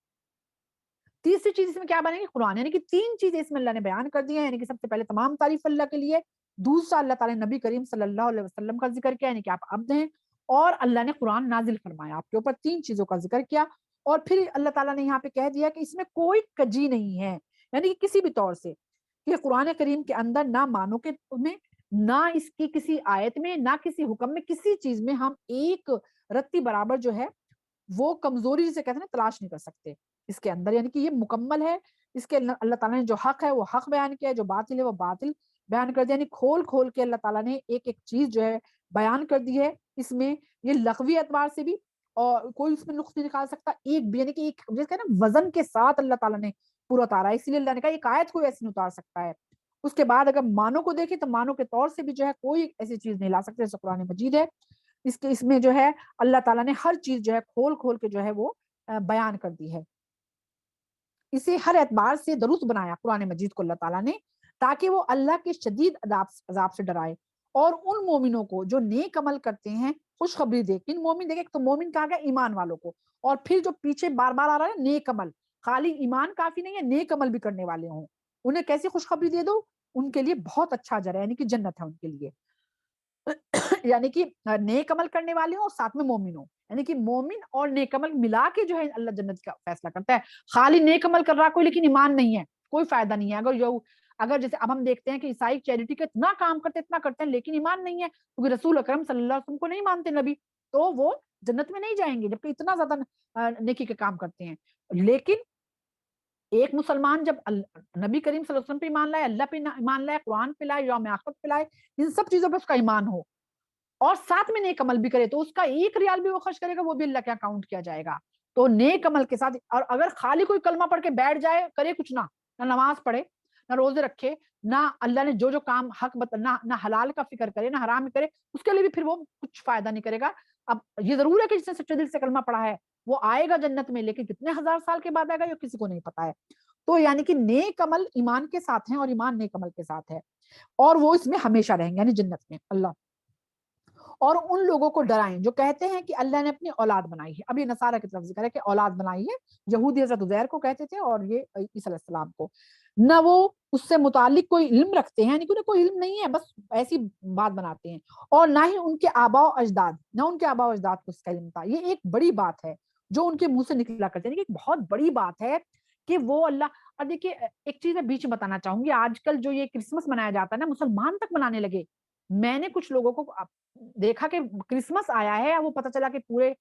S1: تیسری چیز اس میں کیا بنے گی، قرآن، یعنی کہ تین چیزیں اس میں اللہ نے بیان کر دی ہیں، یعنی کہ سب سے پہلے تمام تعریف اللہ کے لیے، دوسرا اللہ تعالیٰ نے نبی کریم صلی اللہ علیہ وسلم کا ذکر کیا، یعنی کہ آپ عبد ہیں، اور اللہ نے قرآن نازل فرمایا آپ کے اوپر، تین چیزوں کا ذکر کیا، اور پھر اللہ تعالیٰ نے یہاں پہ کہہ دیا کہ اس میں کوئی کجی نہیں ہے، یعنی کہ کسی بھی طور سے کہ قرآن کریم کے اندر نہ مانو کے میں، نہ اس کی کسی آیت میں، نہ کسی حکم میں، کسی چیز میں ہم ایک رتی برابر جو ہے وہ کمزوری جسے کہتے ہیں تلاش نہیں کر سکتے اس کے اندر، یعنی کہ یہ مکمل ہے، اس کے اللہ تعالیٰ نے جو حق ہے وہ حق بیان کیا ہے، جو باطل ہے وہ باطل بیان کر دیا، یعنی کھول کھول کے اللہ تعالیٰ نے ایک ایک چیز جو ہے بیان کر دی ہے، اس میں یہ لغوی اعتبار سے بھی، اور کوئی اس میں نقص نہیں نکال سکتا ایک بھی، یعنی کہ ایک جیسے کہ نا وزن کے ساتھ اللہ تعالیٰ نے پورا اتارا ہے، اسی لیے اللہ نے کہا ایک آیت کوئی ایسی نہیں اتار سکتا ہے۔ اس کے بعد اگر مانو کو دیکھیں تو مانو کے طور سے بھی جو ہے کوئی ایسی چیز نہیں لا سکتے، جیسے قرآن مجید ہے، اس میں جو ہے اللہ تعالیٰ نے ہر چیز جو ہے کھول کھول کے جو ہے وہ بیان کر دی ہے، اسے ہر اعتبار سے درست بنایا قرآن مجید کو اللہ تعالیٰ نے، تاکہ وہ اللہ کے شدید عذاب سے ڈرائے، اور ان مومنوں کو جو نیک عمل کرتے ہیں خوشخبری دے، کن مومن دیکھے تو مومن کہا گیا ایمان والوں کو، اور پھر جو پیچھے بار بار آ رہا ہے نیک عمل، خالی ایمان کافی نہیں ہے، نیک عمل بھی کرنے والے ہوں، انہیں کیسی خوشخبری دے دو، ان کے لیے بہت اچھا اجر ہے، یعنی کہ جنت ہے ان کے لیے، یعنی کہ نیک عمل کرنے والے ہوں اور ساتھ میں مومن ہوں، یعنی کہ مومن اور نیک عمل ملا کے جو ہے اللہ جنت کا فیصلہ کرتا ہے، خالی نیک عمل کر رہا کوئی لیکن ایمان نہیں ہے کوئی فائدہ نہیں ہے، اگر جیسے اب ہم دیکھتے ہیں کہ عیسائی چیریٹی کا اتنا کام کرتے ہیں لیکن ایمان نہیں ہے، کیونکہ رسول اکرم صلی اللہ علیہ وسلم کو نہیں مانتے نبی، تو وہ جنت میں نہیں جائیں گے جبکہ اتنا زیادہ نیکی کے کام کرتے ہیں۔ لیکن ایک مسلمان جب نبی کریم صلی اللہ علیہ وسلم پہ ایمان لائے، اللہ پہ ایمان لائے، قرآن پہ لائے، یوم آخرت پہ لائے، ان سب چیزوں پہ اس کا ایمان ہو، اور ساتھ میں نیک عمل بھی کرے، تو اس کا ایک ریال بھی وہ خرچ کرے گا وہ بھی اللہ کے اکاؤنٹ کیا جائے گا، تو نیک عمل کے ساتھ، اور اگر خالی کوئی کلمہ پڑھ کے بیٹھ جائے، کرے کچھ نہ نماز پڑھے، نہ روزے رکھے، نہ اللہ نے جو کام حق نہ حلال کا فکر کرے، نہ حرام کرے، اس کے لیے بھی پھر وہ کچھ فائدہ نہیں کرے گا۔ اب یہ ضرور ہے کہ جس نے سچے دل سے کلمہ پڑھا ہے وہ آئے گا جنت میں، لیکن کتنے ہزار سال کے بعد آئے گا یہ کسی کو نہیں پتا ہے، تو یعنی کہ نیک عمل ایمان کے ساتھ ہیں، اور ایمان نیک عمل کے ساتھ ہے، اور وہ اس میں ہمیشہ رہیں گے، یعنی جنت میں اللہ، اور ان لوگوں کو ڈرائیں جو کہتے ہیں کہ اللہ نے اپنی اولاد بنائی ہے، اب یہ نصارہ کی طرف ذکر ہے کہ اولاد بنائی ہے، یہودی حضرت عزیر کو کہتے تھے اور یہ عیسی علیہ السلام کو، نہ وہ اس سے متعلق کوئی علم رکھتے ہیں، یعنی کہ انہیں کوئی علم نہیں ہے، بس ایسی بات بناتے ہیں، اور نہ ہی ان کے آباء و اجداد، نہ ان کے آباء و اجداد کو اس کا علم تھا، یہ ایک بڑی بات ہے جو ان کے منہ سے نکلا کرتے ہیں، ایک بہت بڑی بات ہے کہ وہ اللہ، اور دیکھیے ایک چیز میں بیچ میں بتانا چاہوں گی، آج کل جو یہ کرسمس منایا جاتا ہے نا مسلمان تک منانے لگے، میں نے کچھ لوگوں کو دیکھا کہ کرسمس آیا ہے، وہ پتہ چلا کہ پورے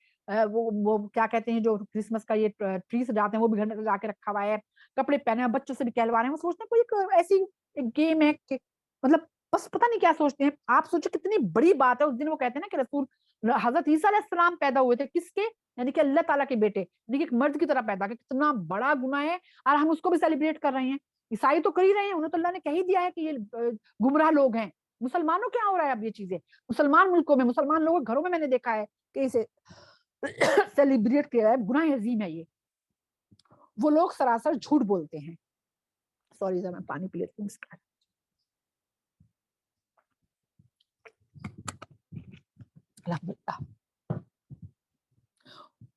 S1: وہ کیا کہتے ہیں جو کرسمس کا یہ ٹری سجاتے ہیں وہ بھی گھر میں لا کے رکھا ہوا ہے، کپڑے پہنے ہیں، بچوں سے بھی کہلوا رہے ہیں، وہ سوچتے ہیں کوئی ایک ایسی ایک گیم ہے کہ مطلب بس پتہ نہیں کیا سوچتے ہیں، آپ سوچو کتنی بڑی بات ہے، اس دن وہ کہتے ہیں نا کہ رسول حضرت عیسیٰ علیہ السلام پیدا ہوئے تھے، کس کے، یعنی کہ اللہ تعالیٰ کے بیٹے، یعنی کہ ایک مرد کی طرح پیدا، کہ کتنا بڑا گناہ ہے، اور ہم اس کو بھی سیلیبریٹ کر رہے ہیں، عیسائی تو کر ہی رہے ہیں، انہیں تو اللہ نے کہہ ہی دیا ہے کہ یہ گمراہ لوگ ہیں، مسلمانوں کیا ہو رہا ہے اب یہ چیزیں، مسلمان ملکوں میں مسلمان لوگوں گھروں میں نے دیکھا ہے کہ اسے سیلیبریٹ کیا ہے، گناہ عظیم ہے یہ، وہ لوگ سراسر جھوٹ بولتے ہیں۔ سوری ذرا میں پانی پی لیتی ہوں، الحمدللہ۔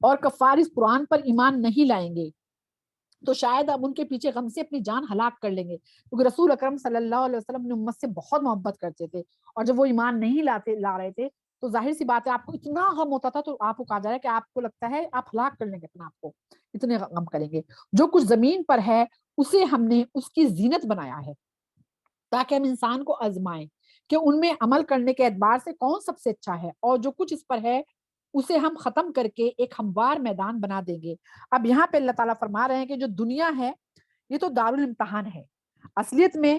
S1: اور کفار اس قرآن پر ایمان نہیں لائیں گے تو شاید اب ان کے پیچھے غم سے اپنی جان ہلاک کر لیں گے، کیونکہ رسول اکرم صلی اللہ علیہ وسلم نے امت سے بہت محبت کرتے تھے، اور جب وہ ایمان نہیں لا رہے تھے تو ظاہر سی بات ہے آپ کو اتنا غم ہوتا تھا، تو آپ کو کہا جا رہا ہے کہ آپ کو لگتا ہے آپ ہلاک کر لیں گے اپنا آپ کو، اتنے غم کریں گے۔ جو کچھ زمین پر ہے اسے ہم نے اس کی زینت بنایا ہے تاکہ ہم انسان کو آزمائیں کہ ان میں عمل کرنے کے اعتبار سے کون سب سے اچھا ہے، اور جو کچھ اس پر ہے اسے ہم ختم کر کے ایک ہموار میدان بنا دیں گے۔ اب یہاں پہ اللہ تعالیٰ فرما رہے ہیں کہ جو دنیا ہے یہ تو دارالامتحان ہے، اصلیت میں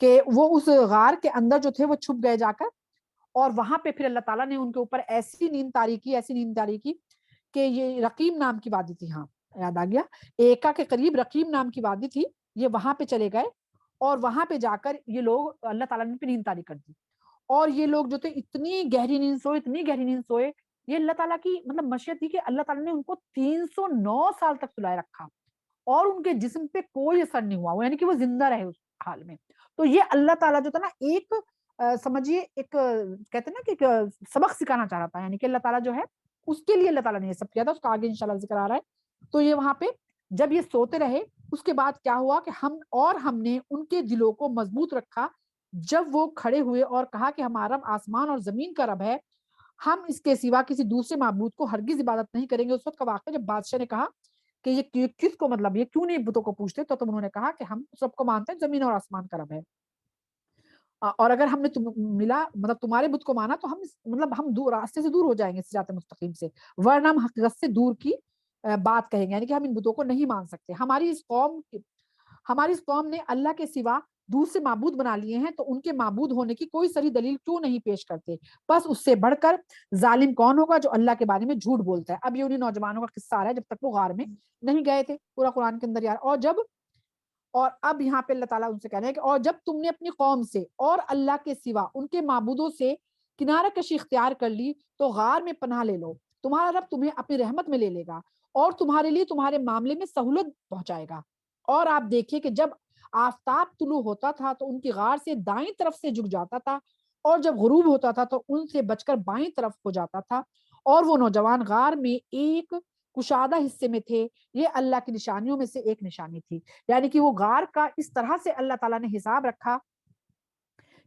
S1: کہ وہ اس غار کے اندر جو تھے وہ چھپ گئے جا کر, اور وہاں پہ پھر اللہ تعالیٰ نے ان کے اوپر ایسی نیند تاری کی کہ یہ رقیم نام کی وادی تھی, ہاں یاد آ گیا, ایکا کے قریب رقیم نام کی وادی تھی, یہ وہاں پہ چلے گئے, اور وہاں پہ جا کر یہ لوگ, اللہ تعالیٰ نے نیند تاری کر دی, اور یہ لوگ جو تھے اتنی گہری نیند سوئے, یہ اللہ تعالیٰ کی مطلب مشیت تھی کہ اللہ تعالیٰ نے ان کو 309 سال تک سلائے رکھا, اور ان کے جسم پہ کوئی اثر نہیں ہوا, یعنی کہ وہ زندہ رہے اس حال میں. تو یہ اللہ تعالیٰ جو تھا نا, ایک سمجھیے ایک کہتے ہیں نا کہ ایک سبق سکھانا چاہ رہا تھا, یعنی کہ اللہ تعالیٰ جو ہے اس کے لیے اللہ تعالیٰ نے یہ سب کیا تھا, اس کا آگے انشاءاللہ ذکر آ رہا ہے. تو یہ وہاں پہ جب یہ سوتے رہے, اس کے بعد کیا ہوا کہ ہم نے ان کے دلوں کو مضبوط رکھا, جب وہ کھڑے ہوئے اور کہا کہ ہمارا رب آسمان اور زمین کا رب ہے, ہم اس کے سوا کسی دوسرے معبود کو ہرگز عبادت نہیں کریں گے. اس وقت کا واقعہ جب بادشاہ نے کہا کہ یہ کس کو, مطلب یہ کیوں نہیں بتوں کو پوچھتے, تو انہوں نے کہا کہ ہم سب کو مانتے ہیں زمین اور آسمان کا رب ہے, اور اگر ہم نے مطلب تمہارے بت کو مانا تو ہم راستے سے دور ہو جائیں گے صراط مستقیم سے, ورنہ ہم حقیقت سے دور کی بات کہیں گے, یعنی کہ ہم ان بتوں کو نہیں مان سکتے. ہماری اس قوم نے اللہ کے سوا دوسرے معبود بنا لیے ہیں, تو ان کے معبود ہونے کی کوئی صریح دلیل کیوں نہیں پیش کرتے, بس اس سے بڑھ کر ظالم کون ہوگا جو اللہ کے بارے میں جھوٹ بولتا ہے. اب یہ انہیں نوجوانوں کا قصہ آ رہا ہے جب تک وہ غار میں نہیں گئے تھے, پورا قرآن کے اندر یار. اور اب یہاں پہ اللہ تعالیٰ ان سے کہہ رہے ہیں کہ اور جب تم نے اپنی قوم سے اور اللہ کے سوا ان کے معبودوں سے کنارہ کشی اختیار کر لی, تو غار میں پناہ لے لو, تمہارا رب تمہیں اپنی رحمت میں لے لے گا, اور تمہارے لیے تمہارے معاملے میں سہولت پہنچائے گا. اور آپ دیکھیے کہ جب آفتاب طلوع ہوتا تھا تو ان کی غار سے دائیں طرف سے جھک جاتا تھا, اور جب غروب ہوتا تھا تو ان سے بچ کر بائیں طرف ہو جاتا تھا, اور وہ نوجوان غار میں ایک کشادہ حصے میں تھے, یہ اللہ کی نشانیوں میں سے ایک نشانی تھی. یعنی کہ وہ غار کا اس طرح سے اللہ تعالیٰ نے حساب رکھا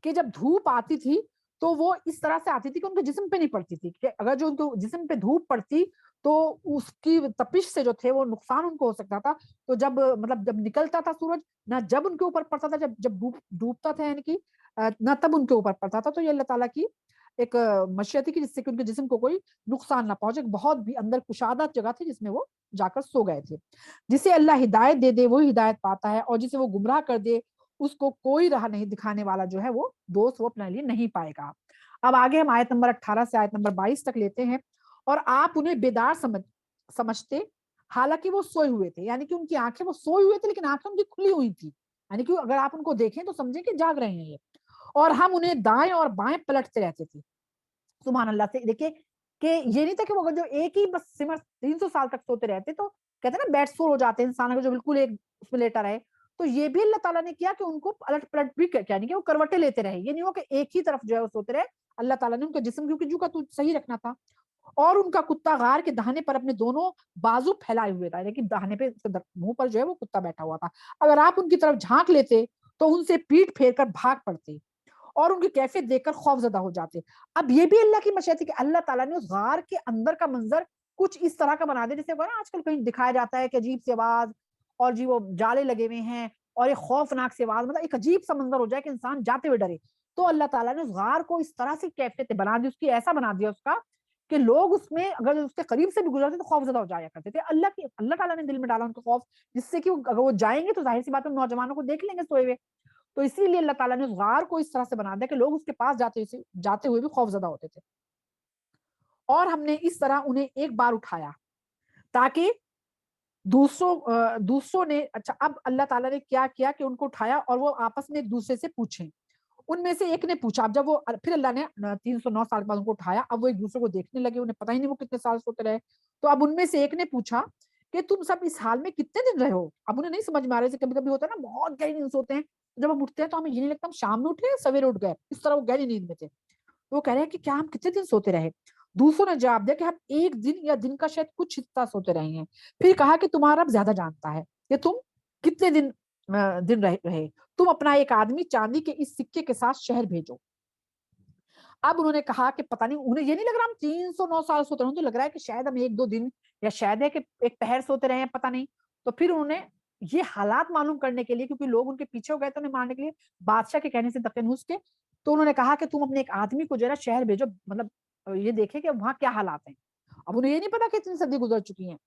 S1: کہ جب دھوپ آتی تھی تو وہ اس طرح سے آتی تھی کہ ان کے جسم پہ نہیں پڑتی تھی, کہ اگر جو ان کے جسم پہ دھوپ پڑتی تو اس کی تپش سے جو تھے وہ نقصان ان کو ہو سکتا تھا. تو جب نکلتا تھا سورج, نہ جب ان کے اوپر پڑتا تھا, جب ڈوبتا تھا, یعنی کہ نہ تب ان کے اوپر پڑتا تھا. تو یہ اللہ تعالیٰ کی ایک مشیت تھی کہ جس سے کہ ان کے جسم کو کوئی نقصان نہ پہنچے. بہت بھی اندر کشادہ جگہ تھی جس میں وہ جا کر سو گئے تھے. جسے اللہ ہدایت دے دے وہی ہدایت پاتا ہے, اور جسے وہ گمراہ کر دے اس کو کوئی راہ نہیں دکھانے والا جو ہے وہ دوست وہ اپنے لیے نہیں پائے گا. اب آگے ہم آیت نمبر 18 سے آیت نمبر 22 تک لیتے ہیں. اور آپ انہیں بیدار سمجھتے حالانکہ وہ سوئے ہوئے تھے, یعنی کہ ان کی آنکھیں وہ سوئے ہوئے تھے لیکن آنکھیں ان کی کھلی ہوئی تھی, یعنی کہ اگر آپ ان کو دیکھیں تو سمجھیں کہ جاگ رہے ہیں یہ. اور ہم انہیں دائیں اور بائیں پلٹتے رہتے تھے. سبحان اللہ سے دیکھیں کہ یہ نہیں تھا کہ وہ جو ایک ہی بس سمر 300 سال تک سوتے رہتے, تو کہتے ہیں نا بیڈ سور ہو جاتے ہیں انسان اگر جو بالکل ایک اس میں لیٹا رہے. تو یہ بھی اللہ تعالیٰ نے کیا کہ ان کو پلٹ پلٹ بھی یعنی کہ وہ کروٹیں لیتے رہے, یہ نہیں ہو کہ ایک ہی طرف جو ہے وہ سوتے رہے. اللہ تعالیٰ نے ان کا جسم کیونکہ جو کا تو صحیح رکھنا تھا. اور ان کا کتا غار کے دہانے پر اپنے دونوں بازو پھیلائے ہوئے تھا, لیکن دہانے پہ منہ پر جو ہے وہ کتا بیٹھا ہوا تھا. اگر آپ ان کی طرف جھانک لیتے تو ان سے پیٹ پھیر کر بھاگ پڑتے اور ان کی کیفیت دیکھ کر خوف زدہ ہو جاتے. اب یہ بھی اللہ کی مشیت ہے کہ اللہ تعالیٰ نے اس غار کے اندر کا منظر کچھ اس طرح کا بنا دیا, جیسے آج کل کہیں دکھایا جاتا ہے کہ عجیب سی آواز اور جی وہ جالے لگے ہوئے ہیں اور ایک خوفناک سی آواز, مطلب ایک عجیب سا منظر ہو جائے کہ انسان جاتے ہوئے ڈرے. تو اللہ تعالیٰ نے اس غار کو اس طرح سے کیفیت بنا دی, اس کی ایسا بنا دیا اس کا کہ لوگ اس میں اگر اس کے قریب سے بھی گزرتے تو خوف زدہ ہو جایا کرتے تھے. اللہ تعالیٰ نے دل میں ڈالا ان کو خوف, جس سے کہ اگر وہ جائیں گے تو ظاہر سی بات ہے نوجوانوں کو دیکھ لیں گے سوئے ہوئے. تو اسی لیے اللہ تعالیٰ نے اس غار کو اس طرح سے بنا دیا کہ لوگ اس کے پاس جاتے ہوئے بھی خوف زدہ ہوتے تھے. اور ہم نے اس طرح انہیں ایک بار اٹھایا تاکہ دوسروں نے, اچھا اب اللہ تعالیٰ نے کیا کیا کہ ان کو اٹھایا اور وہ آپس میں ایک دوسرے سے پوچھیں. ان میں سے ایک نے پوچھا, اب جب وہ پھر اللہ نے 309 سال کے بعد ان کو اٹھایا, اب وہ ایک دوسرے کو دیکھنے لگے, انہیں پتہ ہی نہیں وہ کتنے سال سوتے رہے. تو اب ان میں سے ایک نے پوچھا کہ تم سب اس حال میں کتنے دن رہے ہو. اب انہیں نہیں سمجھ میں آ رہے, کبھی کبھی ہوتا ہے نا بہت گہری نیند سوتے ہیں, جب ہم اٹھتے ہیں تو ہمیں یہ نہیں لگتا ہم شام میں اٹھے سویرے اٹھ گئے, اس طرح وہ گہری نیند میں تھے. تو وہ کہہ رہے ہیں کہ کیا ہم کتنے دن سوتے رہے. دوسروں نے جواب دیا کہ ہم ایک دن یا دن کا شاید کچھ حصہ سوتے رہے ہیں. پھر کہا کہ تمہارا رب زیادہ جانتا ہے کہ تم کتنے دن رہے. تم اپنا ایک آدمی چاندی کے اس سکے کے ساتھ شہر بھیجو. اب انہوں نے کہا کہ پتہ نہیں, انہیں یہ نہیں لگ رہا ہم 309 سال سوتے رہے, تو لگ رہا ہے کہ شاید ہم ایک دو دن یا شاید ہے کہ ایک پہر سوتے رہے ہیں, پتہ نہیں. تو پھر انہوں نے یہ حالات معلوم کرنے کے لیے, کیونکہ لوگ ان کے پیچھے ہو گئے تو انہیں مارنے کے لیے, بادشاہ کے کہنے سے دقنوس کے, تو انہوں نے کہا کہ تم اپنے ایک آدمی کو جو ہے نا شہر بھیجو, مطلب یہ دیکھے کہ وہاں کیا حالات ہیں. اب انہیں یہ نہیں پتا کہ اتنی صدی گزر چکی ہیں.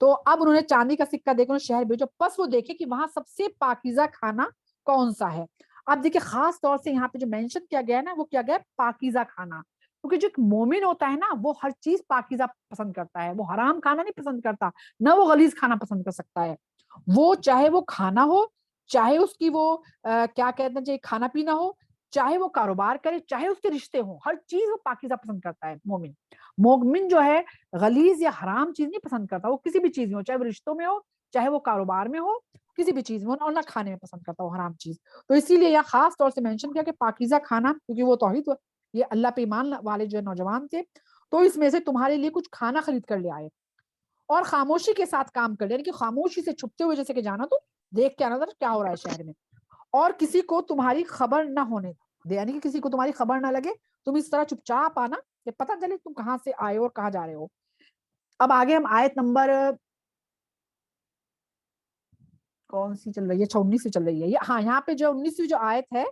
S1: تو اب انہوں نے چاندی کا سکہ دیکھ کر شہر بھیجو, پس وہ دیکھے کہ وہاں سب سے پاکیزہ کھانا کون سا ہے. اب دیکھیے خاص طور سے یہاں پہ جو مینشن کیا گیا ہے نا وہ کیا گیا ہے پاکیزہ کھانا، کیونکہ جو ایک مومن ہوتا ہے نا وہ ہر چیز پاکیزہ پسند کرتا ہے، وہ حرام کھانا نہیں پسند کرتا، نہ وہ غلیظ کھانا پسند کر سکتا ہے، وہ چاہے وہ کھانا ہو، چاہے اس کی وہ کیا کہتے ہیں کھانا پینا ہو، چاہے وہ کاروبار کرے، چاہے اس کے رشتے ہوں، ہر چیز وہ پاکیزہ پسند کرتا ہے مومن۔ مومن جو ہے غلیظ یا حرام چیز نہیں پسند کرتا، وہ کسی بھی چیز میں ہو، چاہے وہ رشتوں میں ہو، چاہے وہ کاروبار میں ہو، کسی بھی چیز میں ہو، اور نہ کھانے میں پسند کرتا وہ حرام چیز۔ تو اسی لیے یہ خاص طور سے مینشن کیا کہ پاکیزہ کھانا، کیونکہ وہ توحید یہ اللہ پہ ایمان والے جو نوجوان تھے، تو اس میں سے تمہارے لیے کچھ کھانا خرید کر لے آئے اور خاموشی کے ساتھ کام کر لے، یعنی کہ خاموشی سے چھپتے ہوئے جیسے کہ جانا تو دیکھ کے آنا تھا کیا ہو رہا ہے شہر میں، اور کسی کو تمہاری خبر نہ ہونے دے، یعنی کہ کسی کو تمہاری خبر نہ لگے، تم اس طرح چپ چاپ آنا کہ پتہ چلے تم کہاں سے آئے ہو اور کہاں جا رہے ہو۔ اب آگے ہم آیت نمبر کون سی چل رہی ہے، 19 سے چل رہی ہے، ہاں یہاں پہ جو 19ویں جو آیت ہے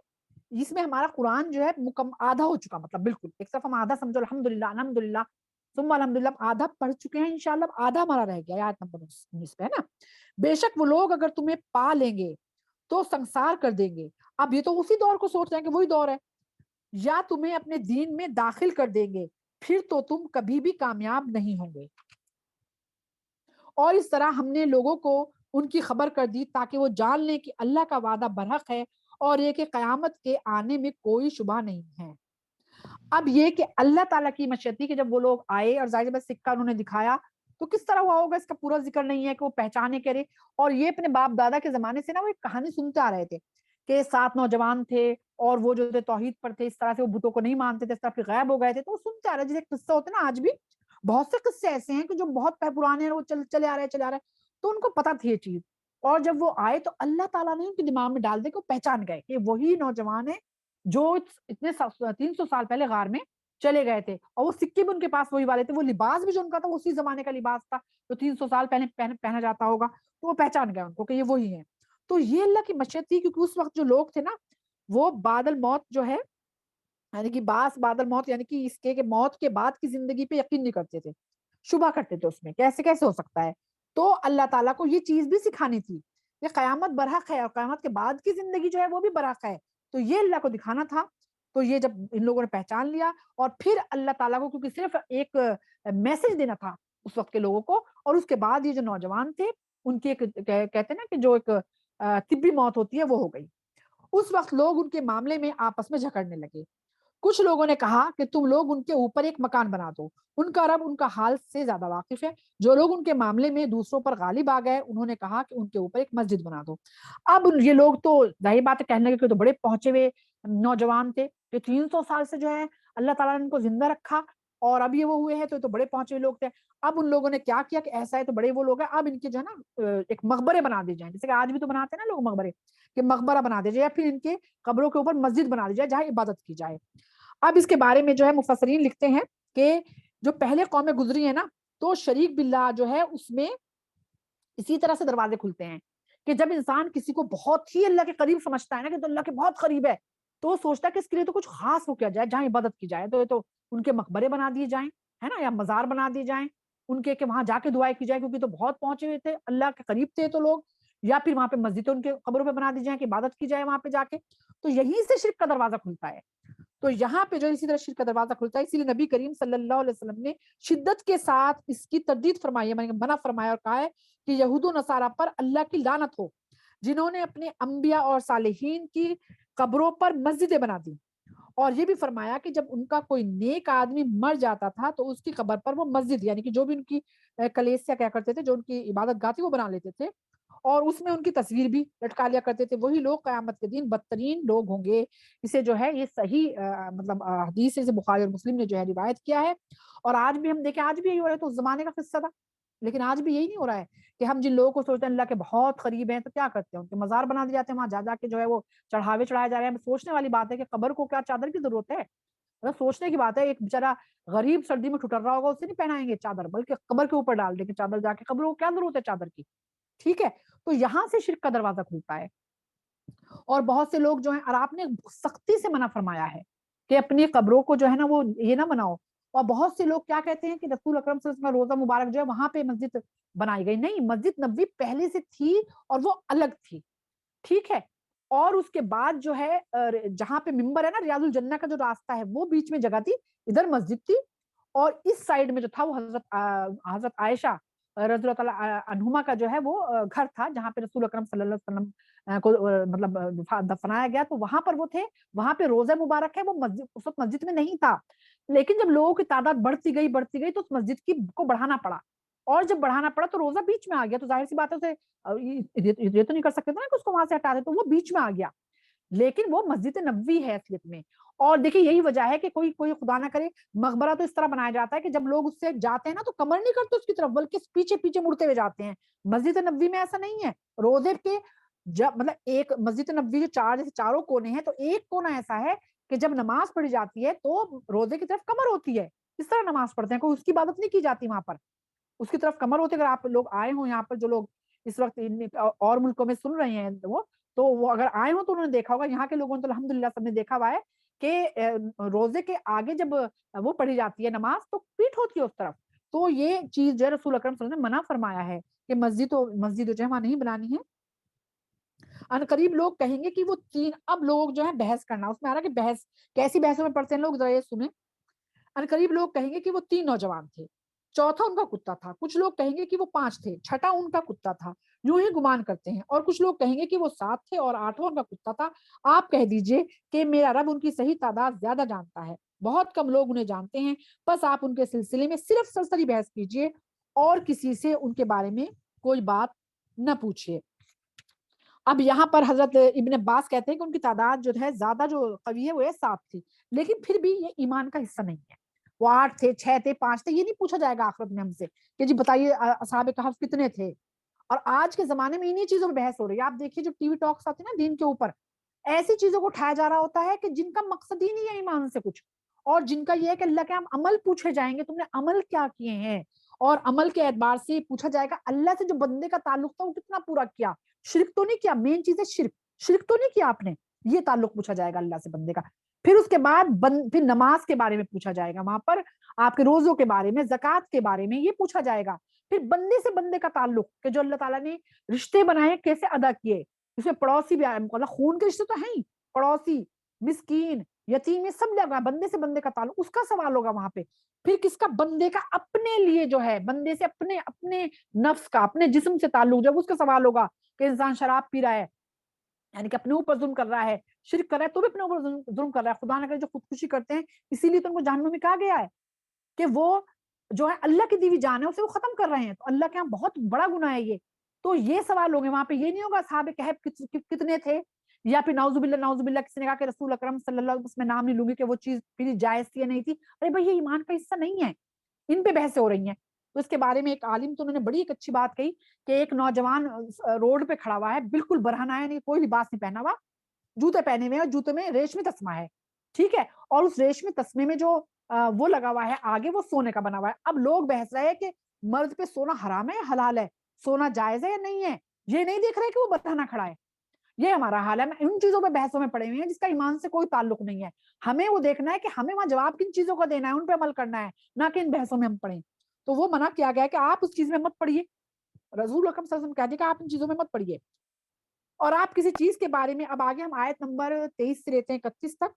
S1: اس میں ہمارا قرآن جو ہے آدھا ہو چکا، مطلب بالکل ایک طرف ہم آدھا سمجھو الحمدللہ الحمدللہ ثم الحمدللہ آدھا پڑھ چکے ہیں انشاءاللہ، آدھا ہمارا رہ گیا آیت نمبر 19 پہ ہے نا۔ بے شک وہ لوگ اگر تمہیں پا لیں گے تو سنسار کر دیں گے، اب یہ تو اسی دور کو سوچ رہے ہیں کہ وہی دور ہے، یا تمہیں اپنے دین میں داخل کر دیں گے، پھر تو تم کبھی بھی کامیاب نہیں ہوں گے۔ اور اس طرح ہم نے لوگوں کو ان کی خبر کر دی تاکہ وہ جان لیں کہ اللہ کا وعدہ برحق ہے اور یہ کہ قیامت کے آنے میں کوئی شبہ نہیں ہے۔ اب یہ کہ اللہ تعالیٰ کی مشیت کہ جب وہ لوگ آئے اور ظاہر بات سکہ انہوں نے دکھایا تو کس طرح ہوا ہوگا اس کا پورا ذکر نہیں ہے کہ وہ پہچانے کرے، اور یہ اپنے باپ دادا کے زمانے سے نا وہ ایک کہانی سنتے آ رہے تھے کہ 7 نوجوان تھے اور وہ جو تھے توحید پر تھے، اس طرح سے وہ بتوں کو نہیں مانتے تھے، اس طرح پھر غائب ہو گئے تھے، تو وہ سنتے آ رہے جیسے قصہ ہوتے ہیں نا، آج بھی بہت سے قصے ایسے ہیں کہ جو بہت پرانے ہیں، وہ چلے آ رہے تو ان کو پتا تھی یہ چیز، اور جب وہ آئے تو اللہ تعالیٰ نے ان کے دماغ میں ڈال دے کہ وہ پہچان گئے کہ وہی نوجوان ہے جو اتنے 300 سال پہلے غار میں چلے گئے تھے، اور وہ سکے بھی ان کے پاس وہی والے تھے، وہ لباس بھی جو ان کا تھا اسی زمانے کا لباس تھا جو 300 سال پہلے پہنا جاتا ہوگا، تو وہ پہچان گئے ان کو کہ یہ وہی ہے۔ تو یہ اللہ کی مشیت تھی، کیونکہ اس وقت جو لوگ تھے نا وہ بادل موت جو ہے، یعنی کہ باس بادل موت، یعنی کہ اس کے موت کے بعد کی زندگی پہ یقین نہیں کرتے تھے، شبہ کرتے تھے اس میں کیسے کیسے ہو سکتا ہے۔ تو اللہ تعالیٰ کو یہ چیز بھی سکھانی تھی کہ قیامت برحق ہے اور قیامت کے بعد کی زندگی جو ہے وہ بھی برحق ہے، تو یہ اللہ کو دکھانا تھا۔ تو یہ جب ان لوگوں نے پہچان لیا، اور پھر اللہ تعالیٰ کو کیونکہ صرف ایک میسج دینا تھا اس وقت کے لوگوں کو، اور اس کے بعد یہ جو نوجوان تھے ان کی ایک کہتے ہیں نا کہ جو ایک طبی موت ہوتی ہے وہ ہو گئی۔ اس وقت لوگ ان کے معاملے میں آپس میں جھگڑنے لگے، کچھ لوگوں نے کہا کہ تم لوگ ان کے اوپر ایک مکان بنا دو، ان کا رب ان کا حال سے زیادہ واقف ہے۔ جو لوگ ان کے معاملے میں دوسروں پر غالب آ گئے انہوں نے کہا کہ ان کے اوپر ایک مسجد بنا دو۔ اب یہ لوگ تو ظاہر بات ہے کہنے لگے کہ تو بڑے پہنچے ہوئے نوجوان تھے کہ 300 سال سے جو ہے اللہ تعالیٰ نے ان کو زندہ رکھا، اور اب یہ وہ ہوئے ہیں تو بڑے پہنچے ہوئے لوگ تھے۔ اب ان لوگوں نے کیا کیا کہ ایسا ہے تو بڑے وہ لوگ ہیں، اب ان کے جو ہے نا ایک مقبرے بنا دی جائیں، جیسے کہ آج بھی تو بناتے ہیں نا لوگ مقبرے، کہ مقبرہ بنا دیا جائے یا پھر ان کے قبروں کے اوپر مسجد بنا دی جائے جہاں عبادت کی جائے۔ اب اس کے بارے میں جو ہے مفسرین لکھتے ہیں کہ جو پہلے قومیں گزری ہیں نا تو شریک باللہ جو ہے اس میں اسی طرح سے دروازے کھلتے ہیں کہ جب انسان کسی کو بہت ہی اللہ کے قریب سمجھتا ہے نا کہ تو اللہ کے بہت قریب ہے، تو وہ سوچتا ہے کہ اس کے لیے تو کچھ خاص ہو کیا جائے جہاں عبادت کی جائے، تو یہ تو ان کے مقبرے بنا دیے جائیں، ہے نا، یا مزار بنا دیے جائیں ان کے کہ وہاں جا کے دعائیں کی جائے، کیونکہ تو بہت پہنچے ہوئے تھے اللہ کے قریب تھے تو لوگ، یا پھر وہاں پہ مسجد ان کے قبروں پہ بنا دی جائیں کہ عبادت کی جائے وہاں پہ جا کے۔ تو یہیں سے شرک کا دروازہ کھلتا ہے۔ تو یہاں پہ جو اسی طرح شرک کا دروازہ کھلتا ہے، اسی لیے نبی کریم صلی اللہ علیہ وسلم نے شدت کے ساتھ اس کی تردید فرمائی ہے، منع فرمایا اور کہا ہے کہ یہود و نصارہ پر اللہ کی لعنت ہو جنہوں نے اپنے انبیاء اور صالحین کی قبروں پر مسجدیں بنا دی، اور یہ بھی فرمایا کہ جب ان کا کوئی نیک آدمی مر جاتا تھا تو اس کی قبر پر وہ مسجد، یعنی کہ جو بھی ان کی کلیسیا کیا کرتے تھے، جو ان کی عبادت گاہ تھی وہ بنا لیتے تھے، اور اس میں ان کی تصویر بھی لٹکا لیا کرتے تھے، وہی لوگ قیامت کے دن بدترین لوگ ہوں گے۔ اسے جو ہے یہ صحیح مطلب حدیث سے بخاری اور مسلم نے جو ہے روایت کیا ہے، اور آج بھی ہم دیکھیں آج بھی یہی ہو رہا ہے، تو اس زمانے کا قصہ تھا لیکن آج بھی یہی نہیں ہو رہا ہے کہ ہم جن لوگوں کو سوچتے ہیں اللہ کے بہت قریب ہیں تو کیا کرتے ہیں، ان کے مزار بنا دیے جاتے ہیں، وہاں جا جا کے جو ہے وہ چڑھاوے چڑھائے جا رہے ہیں۔ سوچنے والی بات ہے کہ قبر کو کیا چادر کی ضرورت ہے، مطلب سوچنے کی بات ہے، ایک بیچارہ غریب سردی میں ٹھٹر رہا ہوگا اسے نہیں پہنائیں گے چادر، بلکہ قبر کے اوپر ڈال دیں گے چادر، جا کے قبر کو کیا ضرورت ہے چادر کی، ٹھیک ہے۔ تو یہاں سے شرک کا دروازہ کھلتا ہے، اور بہت سے لوگ جو ہیں، اور آپ نے سختی سے منع فرمایا ہے کہ اپنی قبروں کو جو ہے نا وہ یہ نہ بناؤ، اور بہت سے لوگ کیا کہتے ہیں کہ رسول اکرم صلی اللہ علیہ وسلم کا روزہ مبارک جو ہے وہاں پہ مسجد بنائی گئی، نہیں، مسجد نبوی پہلے سے تھی اور وہ الگ تھی، ٹھیک ہے۔ اور اس کے بعد جو ہے جہاں پہ ممبر ہے نا ریاض الجنہ کا جو راستہ ہے وہ بیچ میں جگہ تھی, ادھر مسجد تھی, اور اس سائڈ میں جو تھا وہ حضرت عائشہ رضی اللہ تعالیٰ عنہما کا جو ہے وہ گھر تھا, جہاں پہ رسول اکرم صلی اللہ علیہ وسلم کو مطلب دفنایا گیا, تو وہاں پر وہ تھے, وہاں پہ روزہ مبارک ہے, وہ مسجد اس وقت مسجد میں نہیں تھا, لیکن جب لوگوں کی تعداد بڑھتی گئی تو اس مسجد کی کو بڑھانا پڑا, اور جب بڑھانا پڑا تو روزہ بیچ میں آ گیا, تو ظاہر سی بات ہے یہ تو نہیں کر سکتے تھے نا کہ اس کو وہاں سے ہٹا دے, تو وہ بیچ میں آ گیا, لیکن وہ مسجد نبوی ہے اصلیت میں. اور دیکھیں یہی وجہ ہے کہ کوئی خدا نہ کرے مقبرہ تو اس طرح بنایا جاتا ہے کہ جب لوگ اس سے جاتے ہیں نا تو کمر نہیں کرتے اس کی طرف, بلکہ پیچھے پیچھے مڑتے ہوئے جاتے ہیں. مسجد نبوی میں ایسا نہیں ہے, روزے کے جب مطلب ایک مسجد نبوی جو جیسے چاروں کونے ہیں, تو ایک کونا ایسا ہے کہ جب نماز پڑھی جاتی ہے تو روزے کی طرف کمر ہوتی ہے, اس طرح نماز پڑھتے ہیں, کوئی اس کی عبادت نہیں کی جاتی وہاں پر, اس کی طرف کمر ہوتی ہے. اگر آپ لوگ آئے ہوں یہاں پر, جو لوگ اس وقت اور ملکوں میں سن رہے ہیں وہ اگر آئے ہوں تو انہوں نے دیکھا ہوگا, یہاں کے لوگوں نے تو الحمدللہ سب نے دیکھا ہوا ہے کہ روزے کے آگے جب وہ پڑھی جاتی ہے نماز تو پیٹھ ہوتی ہے اس طرف. تو یہ چیز جو ہے رسول اکرم صلی اللہ علیہ وسلم نے منع فرمایا ہے کہ مسجد جو ہے وہاں نہیں بنانی ہے. ان قریب لوگ کہیں گے کہ وہ تین, اب لوگ جو ہے بحث کرنا اس میں آ رہا کہ بحث کیسی بحثوں میں پڑھتے ہیں لوگ, ذرا یہ سنیں. ان قریب لوگ کہیں گے کہ وہ 3 نوجوان تھے, چوتھا ان کا کتا تھا, کچھ لوگ کہیں گے کہ وہ 5 تھے, چھٹا ان کا کتا تھا, یوں ہی گمان کرتے ہیں, اور کچھ لوگ کہیں گے کہ وہ 7 تھے اور 8واں ان کا کتا تھا. آپ کہہ دیجئے کہ میرا رب ان کی صحیح تعداد زیادہ جانتا ہے, بہت کم لوگ انہیں جانتے ہیں, بس آپ ان کے سلسلے میں صرف سرسری بحث کیجئے اور کسی سے ان کے بارے میں کوئی بات نہ پوچھیے. اب یہاں پر حضرت ابن عباس کہتے ہیں کہ ان کی تعداد جو ہے زیادہ جو قوی ہے وہ 7 تھی, لیکن پھر بھی یہ ایمان کا حصہ نہیں ہے. وہ 8 تھے, 6 تھے, 5 تھے, یہ نہیں پوچھا جائے گا آخرت میں ہم سے کہ جی بتائیے اصحاب کہف کتنے تھے. اور آج کے زمانے میں انہی چیزوں میں بحث ہو رہی ہے. آپ دیکھیے جو ٹی وی ٹاکس آتے ہیں نا دین کے اوپر, ایسی چیزوں کو اٹھایا جا رہا ہوتا ہے کہ جن کا مقصد ہی نہیں ہے ایمان سے کچھ, اور جن کا یہ ہے کہ اللہ کے ہم عمل پوچھے جائیں گے, تم نے عمل کیا کیے ہیں, اور عمل کے اعتبار سے پوچھا جائے گا اللہ سے جو بندے کا تعلق تھا وہ کتنا پورا کیا, شرک تو نہیں کیا, مین چیز ہے شرک تو نہیں کیا آپ نے, یہ تعلق پوچھا جائے گا اللہ سے بندے کا. پھر اس کے بعد پھر نماز کے بارے میں پوچھا جائے گا, وہاں پر آپ کے روزوں کے بارے میں, زکوٰۃ کے بارے میں یہ پوچھا جائے گا. پھر بندے سے بندے کا تعلق کہ جو اللہ تعالیٰ نے رشتے بنائے کیسے ادا کیے, اس میں پڑوسی بھی آئے, مطلب خون کے رشتے تو ہیں ہی, پڑوسی, مسکین, یتیم, یہ سب لگا, بندے سے بندے کا تعلق, اس کا سوال ہوگا وہاں پہ. پھر کس کا, بندے کا اپنے لیے جو ہے, بندے سے اپنے نفس کا, اپنے جسم سے تعلق جو ہے اس کا سوال ہوگا کہ انسان شراب پی رہا ہے, یعنی کہ اپنے اوپر ظلم کر رہا ہے, شرک کر رہا ہے تو بھی اپنے اوپر ظلم کر رہا ہے. خدا نہ کرے جو خودکشی کرتے ہیں, اسی لیے تو ان کو جہنم میں کہا گیا ہے کہ وہ جو ہے اللہ کی دی ہوئی جان ہے اسے وہ ختم کر رہے ہیں, تو اللہ کے یہاں بہت بڑا گناہ ہے یہ. تو یہ سوال ہوں گے وہاں پہ, یہ نہیں ہوگا اصحاب کہف کتنے تھے, یا پھر نعوذ باللہ کسی نے کہا کہ رسول اکرم صلی اللہ علیہ وسلم میں نام نہیں لوں گی کہ وہ چیز پھر جائز تھی یا نہیں تھی. ارے بھائی یہ ایمان کا حصہ نہیں ہے, ان پہ بحثیں ہو رہی ہیں. تو اس کے بارے میں ایک عالم تو انہوں نے بڑی ایک اچھی بات کہی کہ ایک نوجوان روڈ پہ کھڑا ہوا ہے, بالکل برہنہ ہے, نہیں کوئی لباس نہیں پہنا ہوا, جوتے پہنے ہوئے, اور جوتے میں ریشمی تسمہ ہے, ٹھیک ہے, اور اس ریشمی تسمے میں جو وہ لگا ہوا ہے آگے وہ سونے کا بنا ہوا ہے. اب لوگ بحث رہے ہیں کہ مرد پہ سونا حرام ہے یا حلال ہے, سونا جائز ہے یا نہیں ہے, یہ نہیں دیکھ رہے کہ وہ برہنہ کھڑا ہے. یہ ہمارا حال ہے, ان چیزوں پہ بحثوں میں پڑے ہوئے ہیں جس کا ایمان سے کوئی تعلق نہیں ہے. ہمیں وہ دیکھنا ہے کہ ہمیں وہاں جواب کن چیزوں کا دینا ہے, ان پہ عمل کرنا ہے, نہ کہ ان بحثوں میں ہم پڑھیں. تو وہ منع کیا گیا کہ آپ اس چیز میں مت پڑھیے, رسول اکرم صلی اللہ علیہ وسلم کہتے ہیں کہ آپ ان چیزوں میں مت پڑھیے. اور آپ کسی چیز کے بارے میں, اب آگے ہم آیت نمبر 23 سے لیتے ہیں 31 تک,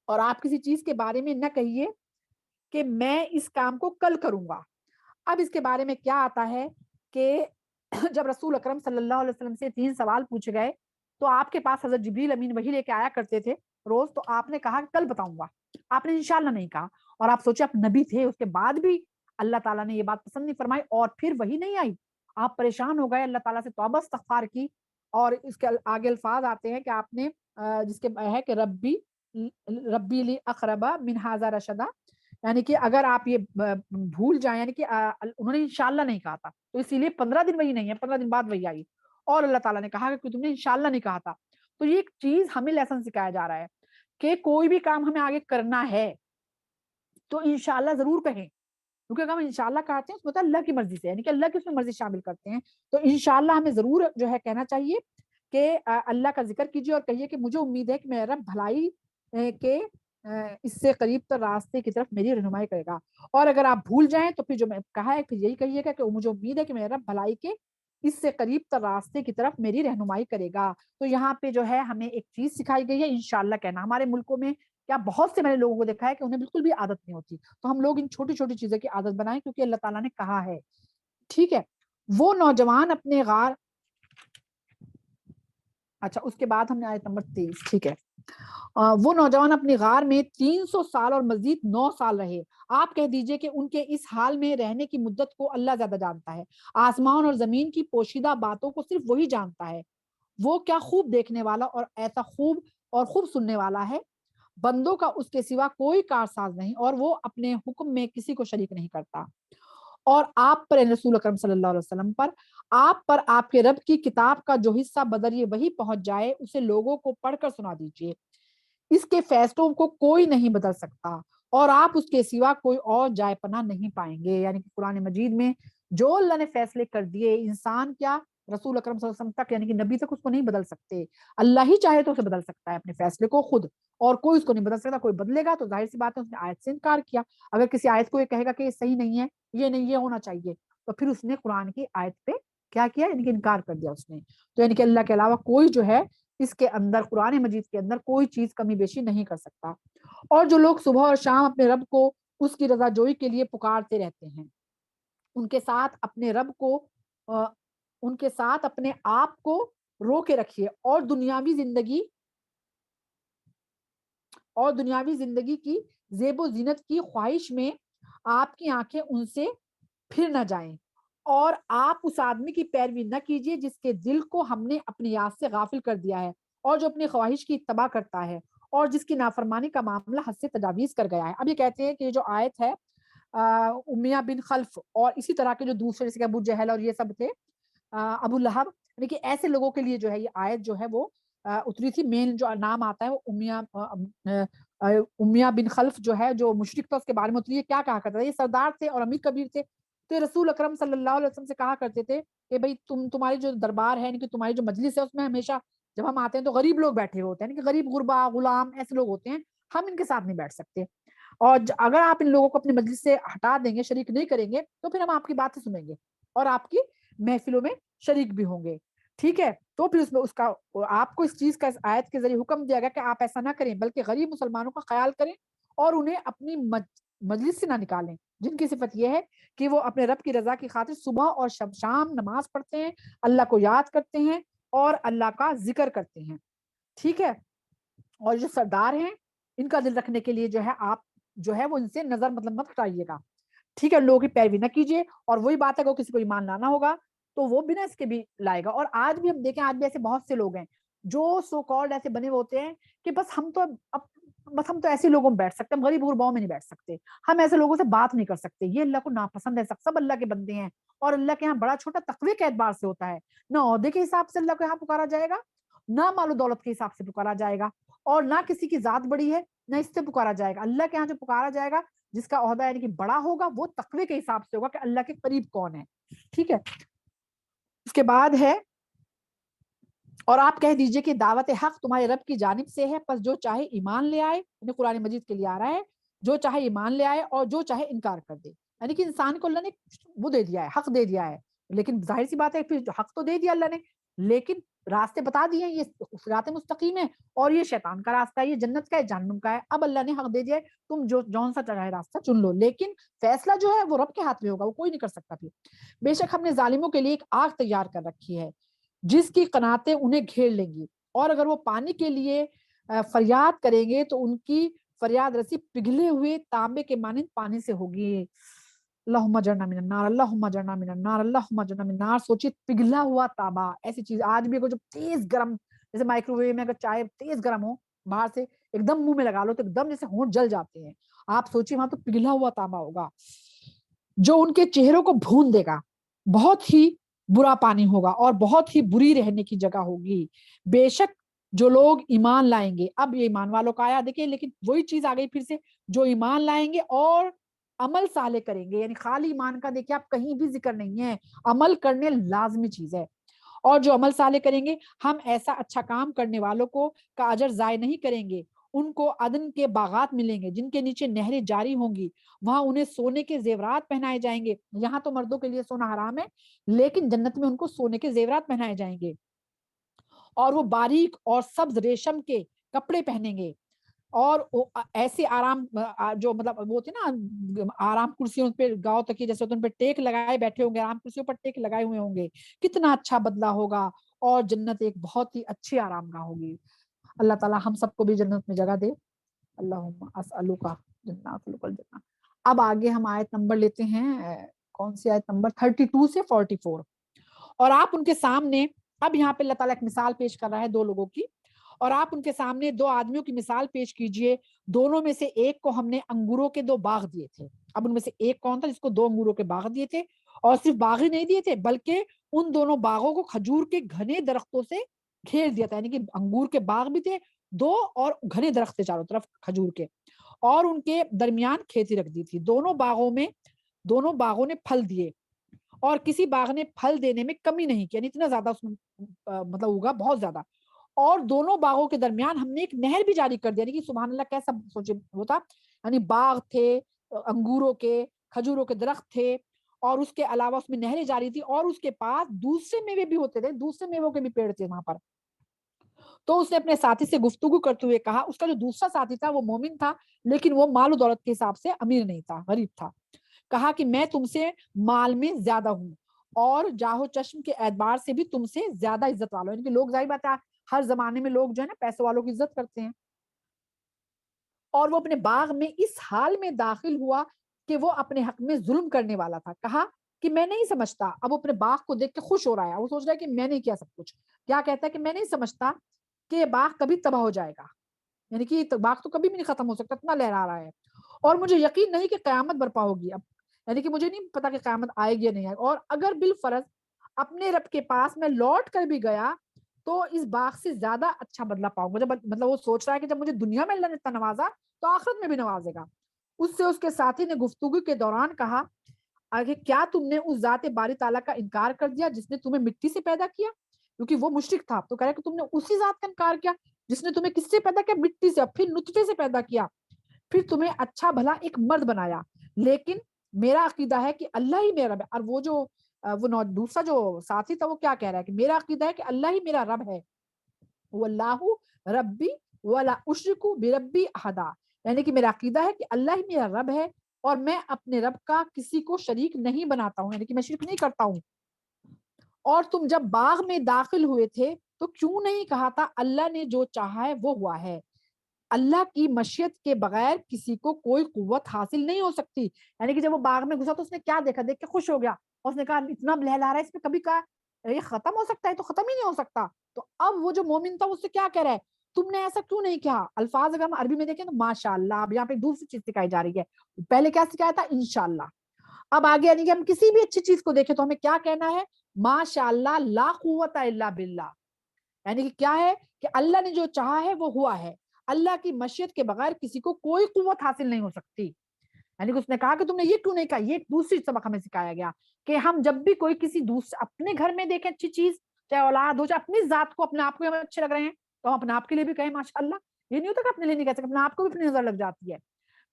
S1: اور آپ کسی چیز کے بارے میں نہ کہیے کہ میں اس کام کو کل کروں گا. اب اس کے بارے میں کیا آتا ہے کہ جب رسول اکرم صلی اللہ علیہ وسلم سے 3 سوال پوچھے گئے تو آپ کے پاس حضرت جبریل امین وحی لے کے آیا کرتے تھے روز, تو آپ نے کہا کہ کل بتاؤں گا, آپ نے انشاءاللہ نہیں کہا. اور آپ سوچے آپ نبی تھے, اس کے بعد بھی اللہ تعالیٰ نے یہ بات پسند نہیں فرمائی, اور پھر وہی نہیں آئی, آپ پریشان ہو گئے, اللہ تعالیٰ سے توبہ استغفار کی. اور اس کے آگے الفاظ آتے ہیں کہ آپ نے جس کے ہے کہ ربی لی اقربا من ھذا رشدا, یعنی کہ اگر آپ یہ بھول جائیں, یعنی کہ انہوں نے انشاءاللہ نہیں کہا تھا, تو اسی لیے 15 دن وہی نہیں ہے, 15 دن بعد وہی آئی, اور اللہ تعالیٰ نے کہا کہ تم نے انشاءاللہ نہیں کہا تھا. تو یہ ایک چیز ہمیں لیسن سکھایا جا رہا ہے کہ کوئی بھی کام ہمیں آگے کرنا ہے تو انشاءاللہ ضرور کہیں, کیونکہ اگر ہم انشاءاللہ کہتے ہیں اس میں اللہ کی مرضی سے, یعنی کہ اللہ کی اس میں مرضی شامل کرتے ہیں, تو انشاءاللہ ہمیں ضرور جو ہے کہنا چاہیے کہ اللہ کا ذکر کیجیے اور کہیے کہ مجھے امید ہے کہ میرا رب بھلائی کے اس سے قریب تر راستے کی طرف میری رہنمائی کرے گا. اور اگر آپ بھول جائیں تو پھر جو میں کہا ہے پھر یہی کہیے گا کہ مجھے امید ہے کہ میرا رب بھلائی کے اس سے قریب تر راستے کی طرف میری رہنمائی کرے گا. تو یہاں پہ جو ہے ہمیں ایک چیز سکھائی گئی ہے انشاءاللہ کہنا. ہمارے ملکوں میں کیا بہت سے میں نے لوگوں کو دیکھا ہے کہ انہیں بالکل بھی عادت نہیں ہوتی, تو ہم لوگ ان چھوٹی چھوٹی چیزوں کی عادت بنائیں کیونکہ اللہ تعالیٰ نے کہا ہے. ٹھیک ہے, وہ نوجوان اپنے غار, اچھا اس کے بعد ہم نے آیت نمبر 23, ٹھیک ہے, وہ نوجوان اپنی غار میں 300 سال اور مزید 9 سال رہے. آپ کہہ دیجئے کہ ان کے اس حال میں رہنے کی مدت کو اللہ زیادہ جانتا ہے. آسمان اور زمین کی پوشیدہ باتوں کو صرف وہی جانتا ہے. وہ کیا خوب دیکھنے والا اور ایسا خوب سننے والا ہے. بندوں کا اس کے سوا کوئی کارساز نہیں, اور وہ اپنے حکم میں کسی کو شریک نہیں کرتا. اور آپ پر رسول اکرم صلی اللہ علیہ وسلم پر آپ کے رب کی کتاب کا جو حصہ بذریعہ وہی پہنچ جائے اسے لوگوں کو پڑھ کر سنا دیجیے. اس کے فیصلوں کو کوئی نہیں بدل سکتا, اور آپ اس کے سوا کوئی اور جائے پناہ نہیں پائیں گے. یعنی کہ قرآن مجید میں جو اللہ نے فیصلے کر دیے, انسان کیا رسول اکرم صلی اللہ علیہ وسلم تک یعنی کہ نبی تک اس کو نہیں بدل سکتے. اللہ ہی چاہے تو اسے بدل سکتا ہے اپنے فیصلے کو خود, اور کوئی اس کو نہیں بدل سکتا. کوئی بدلے گا تو ظاہر سی بات ہے اس نے آیت سے انکار کیا. اگر کسی آیت کو یہ کہے گا کہ یہ صحیح نہیں ہے, یہ نہیں, یہ ہونا چاہیے, تو پھر اس نے قرآن کی آیت پہ کیا کیا, یعنی کہ انکار کر دیا اس نے. تو یعنی کہ اللہ کے علاوہ کوئی جو ہے اس کے اندر, قرآن مجید کے اندر کوئی چیز کمی بیشی نہیں کر سکتا. اور جو لوگ صبح اور شام اپنے رب کو اس کی رضا جوئی کے لیے پکارتے رہتے ہیں, ان کے ساتھ اپنے رب کو ان کے ساتھ اپنے آپ کو رو کے رکھیے, اور دنیاوی زندگی کی زیب و زینت کی خواہش میں آپ کی آنکھیں ان سے پھر نہ جائیں, اور آپ اس آدمی کی پیروی نہ کیجیے جس کے دل کو ہم نے اپنی یاد سے غافل کر دیا ہے, اور جو اپنی خواہش کی اتباع کرتا ہے, اور جس کی نافرمانی کا معاملہ حد سے تجاویز کر گیا ہے. اب یہ کہتے ہیں کہ یہ جو آیت ہے امیہ بن خلف اور اسی طرح کے جو دوسرے جیسے کہ ابو جہل اور یہ سب تھے, ابو لہب, یعنی کہ ایسے لوگوں کے لیے جو ہے یہ آیت جو ہے وہ اتری تھی. مین جو نام آتا ہے وہ امیہ بن خلف جو ہے, جو مشرک تھا, اس کے بارے میں اتری. کیا کہا کرتا تھا, یہ سردار تھے اور امیر کبیر تھے. تو رسول اکرم صلی اللہ علیہ وسلم سے کہا کرتے تھے کہ بھئی تمہاری جو دربار ہے, یعنی کہ تمہاری جو مجلس ہے, اس میں ہمیشہ جب ہم آتے ہیں تو غریب لوگ بیٹھے ہوتے ہیں, یعنی کہ غریب غربا غلام ایسے لوگ ہوتے ہیں, ہم ان کے ساتھ نہیں بیٹھ سکتے. اور اگر آپ ان لوگوں کو اپنی مجلس سے ہٹا دیں گے, شریک نہیں کریں گے, تو پھر ہم آپ کی باتیں سنیں گے اور آپ کی محفلوں میں شریک بھی ہوں گے. ٹھیک ہے, تو پھر اس میں اس کا آپ کو اس چیز کا اس آیت کے ذریعے حکم دیا گیا کہ آپ ایسا نہ کریں, بلکہ غریب مسلمانوں کا خیال کریں اور انہیں اپنی مجلس سے نہ نکالیں, جن کی صفت یہ ہے کہ وہ اپنے رب کی رضا کی خاطر صبح اور شام نماز پڑھتے ہیں, اللہ کو یاد کرتے ہیں اور اللہ کا ذکر کرتے ہیں. ٹھیک ہے, اور جو سردار ہیں ان کا دل رکھنے کے لیے جو ہے آپ جو ہے وہ ان سے نظر مت ہٹائیے گا. ٹھیک ہے, لوگوں کی پیروی نہ کیجیے. اور وہی بات ہے کہ کسی کو ایمان لانا ہوگا تو وہ بنا اس کے بھی لائے گا. اور آج بھی ہم دیکھیں, آج بھی ایسے بہت سے لوگ ہیں جو سو کالڈ ایسے بنے ہوتے ہیں کہ بس ہم تو ایسے لوگوں میں بیٹھ سکتے ہیں, ہم غریب غرباؤں میں نہیں بیٹھ سکتے, ہم ایسے لوگوں سے بات نہیں کر سکتے, یہ اللہ کو ناپسند ہے. سب اللہ کے بندے ہیں, اور اللہ کے یہاں بڑا چھوٹا تقوی کے اعتبار سے ہوتا ہے. نہ عہدے کے حساب سے اللہ کو یہاں پکارا جائے گا, نہ مال و دولت کے حساب سے پکارا جائے گا, اور نہ کسی کی ذات بڑی ہے نہ اس سے پکارا جائے گا. اللہ کے یہاں جو پکارا جائے گا, جس کا عہدہ یعنی کہ بڑا ہوگا, وہ تقوی کے حساب سے ہوگا کہ اللہ کے قریب کون ہے. ٹھیک ہے, اس کے بعد ہے اور آپ کہہ دیجئے کہ دعوت حق تمہارے رب کی جانب سے ہے, پس جو چاہے ایمان لے آئے, یعنی قرآن مجید کے لیے آ رہا ہے, جو چاہے ایمان لے آئے اور جو چاہے انکار کر دے. یعنی کہ انسان کو اللہ نے وہ دے دیا ہے, حق دے دیا ہے, لیکن ظاہر سی بات ہے پھر حق تو دے دیا اللہ نے, لیکن راستے بتا دیے, یہ صراط مستقیم ہے اور یہ شیطان کا راستہ ہے, یہ جنت کا ہے جہنم کا ہے. اب اللہ نے حق دے دیا ہے, تم جون سا چاہے راستہ چن لو, لیکن فیصلہ جو ہے وہ رب کے ہاتھ میں ہوگا, وہ کوئی نہیں کر سکتا. پھر بے شک ہم نے ظالموں کے لیے ایک آگ تیار کر رکھی ہے جس کی قناتیں انہیں گھیر لیں گی, اور اگر وہ پانی کے لیے فریاد کریں گے تو ان کی فریاد رسی پگھلے ہوئے تانبے کے مانند پانی سے ہوگی. اللہم اجرنا من النار, اللہم اجرنا من النار, اللہم اجرنا من النار. سوچیے پگھلا ہوا تانبا, ایسی چیز آج بھی جو تیز گرم, جیسے مائکرو ویو میں اگر چائے تیز گرم ہو باہر سے ایک دم منہ میں لگا لو تو ایک دم جیسے ہونٹ جل جاتے ہیں, آپ سوچیے وہاں تو پگھلا ہوا تانبا ہوگا جو ان کے چہروں کو بھون دے گا. بہت ہی برا پانی ہوگا اور بہت ہی بری رہنے کی جگہ ہوگی. بے شک جو لوگ ایمان لائیں گے, اب یہ ایمان والوں کا آیا دیکھیں, لیکن وہی چیز آ گئی پھر سے, جو ایمان لائیں گے اور عمل صالح کریں گے, یعنی خالی ایمان کا دیکھیں آپ کہیں بھی ذکر نہیں ہے, عمل کرنے لازمی چیز ہے. اور جو عمل صالح کریں گے, ہم ایسا اچھا کام کرنے والوں کو کا اجر ضائع نہیں کریں گے, ان کو عدن کے باغات ملیں گے جن کے نیچے نہریں جاری ہوں گی, وہاں انہیں سونے کے زیورات پہنائے جائیں گے. یہاں تو مردوں کے لیے سونا حرام ہے, لیکن جنت میں ان کو سونے کے زیورات پہنائے جائیں گے, اور وہ باریک اور سبز ریشم کے کپڑے پہنیں گے, اور ایسے آرام جو مطلب وہ ہوتے نا آرام کرسیوں پہ گاؤں تک جیسے ان پہ ٹیک لگائے بیٹھے ہوں گے, آرام کرسیوں پر ٹیک لگائے ہوئے ہوں گے. کتنا اچھا بدلہ ہوگا, اور جنت ایک بہت ہی اچھی آرام گاہ ہوگی. اللہ تعالیٰ ہم سب کو بھی جنت میں جگہ دے. اللہم اسألک جنات الجنہ. اب آگے ہم آیت نمبر لیتے ہیں, کون سی آیت نمبر 32 سے 44. اور آپ ان کے سامنے, اب یہاں پہ اللہ تعالیٰ ایک مثال پیش کر رہا ہے دو لوگوں کی, اور آپ ان کے سامنے دو آدمیوں کی مثال پیش کیجئے, دونوں میں سے ایک کو ہم نے انگوروں کے 2 باغ دیے تھے. اب ان میں سے ایک کون تھا جس کو 2 انگوروں کے باغ دیے تھے, اور صرف باغ ہی نہیں دیے تھے بلکہ ان دونوں باغوں کو کھجور کے گھنے درختوں سے گھیر دیا تھا. یعنی کہ انگور کے باغ بھی تھے 2 اور گھنے درخت تھے چاروں طرف کھجور کے, اور ان کے درمیان کھیتی رکھ دی تھی. دونوں باغوں نے پھل دیے, اور کسی باغ نے پھل دینے میں کمی نہیں کی, یعنی اتنا زیادہ اس میں مطلب ہوگا بہت زیادہ. اور دونوں باغوں کے درمیان ہم نے ایک نہر بھی جاری کر دیا. یعنی کہ سبحان اللہ کیسا سوچے ہوتا, یعنی باغ تھے انگوروں کے, کھجوروں کے درخت تھے, اور اس کے علاوہ اس میں نہریں جاری تھی, اور اس کے پاس دوسرے میوے بھی ہوتے تھے, دوسرے میووں کے بھی پیڑ تھے وہاں پر. تو اس نے اپنے ساتھی سے گفتگو کرتے ہوئے کہا, اس کا جو دوسرا ساتھی تھا وہ مومن تھا لیکن وہ مال و دولت کے حساب سے امیر نہیں تھا, غریب تھا. کہا کہ میں تم سے مال میں زیادہ ہوں, اور جاہو چشم کے اعتبار سے بھی تم سے زیادہ عزت والا ہوں. یعنی کہ لوگ ظاہر بات ہے ہر زمانے میں لوگ جو ہے نا پیسے والوں کی عزت کرتے ہیں. اور وہ اپنے باغ میں اس حال میں داخل ہوا کہ وہ اپنے حق میں ظلم کرنے والا تھا. کہا کہ میں نہیں سمجھتا, اب وہ اپنے باغ کو دیکھ کے خوش ہو رہا ہے, وہ سوچ رہا ہے کہ میں نے کیا سب کچھ. کیا کہتا ہے کہ میں نہیں سمجھتا کہ یہ باغ کبھی تباہ ہو جائے گا, یعنی کہ باغ تو کبھی بھی نہیں ختم ہو سکتا, اتنا لہرا رہا ہے. اور مجھے یقین نہیں کہ قیامت برپا ہوگی اب, یعنی کہ مجھے نہیں پتا کہ قیامت آئے گی یا نہیں آئے گی. اور اگر بالفرض اپنے رب کے پاس میں لوٹ کر بھی گیا تو اس باغ سے زیادہ اچھا بدلہ پاؤں گا. مطلب وہ سوچ رہا ہے کہ جب مجھے دنیا میں اللہ نے اتنا نوازا تو آخرت میں بھی نوازے گا. اس سے اس کے ساتھی نے گفتگو کے دوران کہا آگے, کیا تم نے اس ذات باری تعالیٰ کا انکار کر دیا جس نے تمہیں مٹی سے پیدا کیا؟ کیونکہ وہ مشرک تھا, تو کہہ رہا ہے کہ تم نے اسی ذات کا انکار کیا جس نے تمہیں کس سے پیدا کیا؟ مٹی سے, پھر نطفے سے پیدا کیا, پھر تمہیں اچھا بھلا ایک مرد بنایا. لیکن میرا عقیدہ ہے کہ اللہ ہی میرا رب ہے. اور وہ دوسرا جو ساتھی تھا وہ کیا کہہ رہا ہے کہ میرا عقیدہ ہے کہ اللہ ہی میرا رب ہے, واللہ ربی ولا اشرک بربی احدا. یعنی کہ میرا عقیدہ ہے کہ اللہ ہی میرا رب ہے اور میں اپنے رب کا کسی کو شریک نہیں بناتا ہوں, یعنی کہ میں شرک نہیں کرتا ہوں. اور تم جب باغ میں داخل ہوئے تھے تو کیوں نہیں کہا تھا اللہ نے جو چاہا ہے وہ ہوا ہے, اللہ کی مشیت کے بغیر کسی کو کوئی قوت حاصل نہیں ہو سکتی. یعنی کہ جب وہ باغ میں گھسا تو اس نے کیا دیکھا, دیکھ کے خوش ہو گیا, اور اس نے کہا اتنا لہلا رہا ہے اس میں کبھی کہا یہ ختم ہو سکتا ہے, تو ختم ہی نہیں ہو سکتا. تو اب وہ جو مومن تھا اس سے کیا کہہ رہا ہے, تم نے ایسا کیوں نہیں کہا. الفاظ اگر ہم عربی میں دیکھیں تو ماشاء اللہ, اب یہاں پہ دوسری چیز سکھائی جا رہی ہے. پہلے کیا سکھایا تھا؟ انشاءاللہ. اب آگے یعنی کہ ہم کسی بھی اچھی چیز کو دیکھیں تو ہمیں کیا کہنا ہے؟ ماشاء اللہ لا قوت الا باللہ. یعنی کہ کیا ہے کہ اللہ نے جو چاہا ہے وہ ہوا ہے, اللہ کی مشیت کے بغیر کسی کو کوئی قوت حاصل نہیں ہو سکتی. یعنی کہ اس نے کہا کہ تم نے یہ کیوں نہیں کہا. یہ دوسری سبق ہمیں سکھایا گیا کہ ہم جب بھی کوئی کسی دوسرے اپنے گھر میں دیکھیں اچھی چیز, چاہے اولاد ہو چاہے اپنی ذات کو, اپنے آپ کو ہمیں اچھے لگ رہے ہیں تو ہم اپنے آپ کے لیے بھی کہیں ماشاءاللہ. یہ نہیں ہوتا کہ اپنے لیے نہیں کہہ سکتے, اپنے آپ کو بھی اپنی نظر لگ جاتی ہے.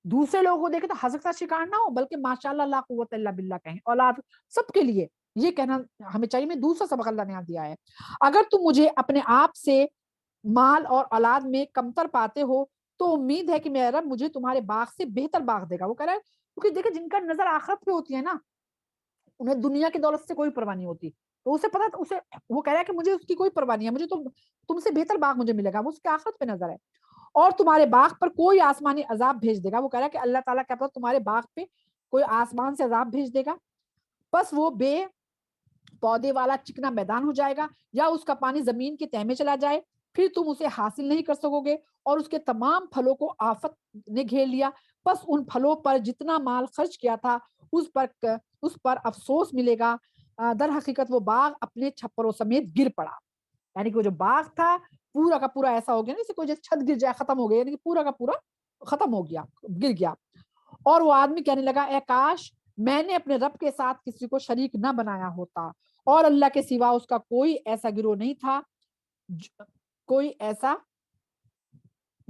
S1: دوسرے لوگوں کو دیکھیں تو حسد کا شکار نہ ہو بلکہ ماشاءاللہ لا قوت الا باللہ کہیں. اولاد سب کے لیے یہ کہنا ہمیں چاہیے. میں دوسرا سبق اللہ نے دیا ہے, اگر تم مجھے اپنے آپ سے مال اور اولاد میں کمتر پاتے ہو تو امید ہے کہ میرا رب مجھے تمہارے باغ سے بہتر باغ دے گا. وہ کہہ رہا ہے کیونکہ دیکھیں جن کا نظر آخرت پہ ہوتی ہے نا, انہیں دنیا کی دولت سے کوئی پرواہ نہیں ہوتی, تو اسے پتا اسے وہ کہہ رہا ہے کہ مجھے اس کی کوئی پرواہ نہیں ہے, مجھے تو تم سے بہتر باغ مجھے ملے گا, وہ اس کے آخرت پہ نظر ہے. اور تمہارے باغ پر کوئی آسمانی عذاب بھیج دے گا. وہ کہہ رہا ہے کہ اللہ تعالیٰ کہتا ہے تمہارے باغ پہ کوئی آسمان سے عذاب بھیج دے گا, بس وہ بے پودے والا چکنا میدان ہو جائے گا یا اس کا پانی زمین کے تہ میں چلا جائے, پھر تم اسے حاصل نہیں کر سکو گے. اور اس کے تمام پھلوں کو آفت نے گھیر لیا, بس ان پھلوں پر جتنا مال خرچ کیا تھا اس پر افسوس ملے گا. در حقیقت وہ باغ اپنے چھپروں سمیت گر پڑا. یعنی کہ وہ جو باغ تھا پورا کا پورا ایسا ہو گیا نا جیسے کوئی چھت گر جائے, ختم ہو گیا, یعنی کہ پورا کا پورا ختم ہو گیا, گر گیا. اور وہ آدمی کہنے لگا اے کاش میں نے اپنے رب کے ساتھ کسی کو شریک نہ بنایا ہوتا, اور اللہ کے سوا اس کا کوئی ایسا گروہ نہیں تھا, کوئی ایسا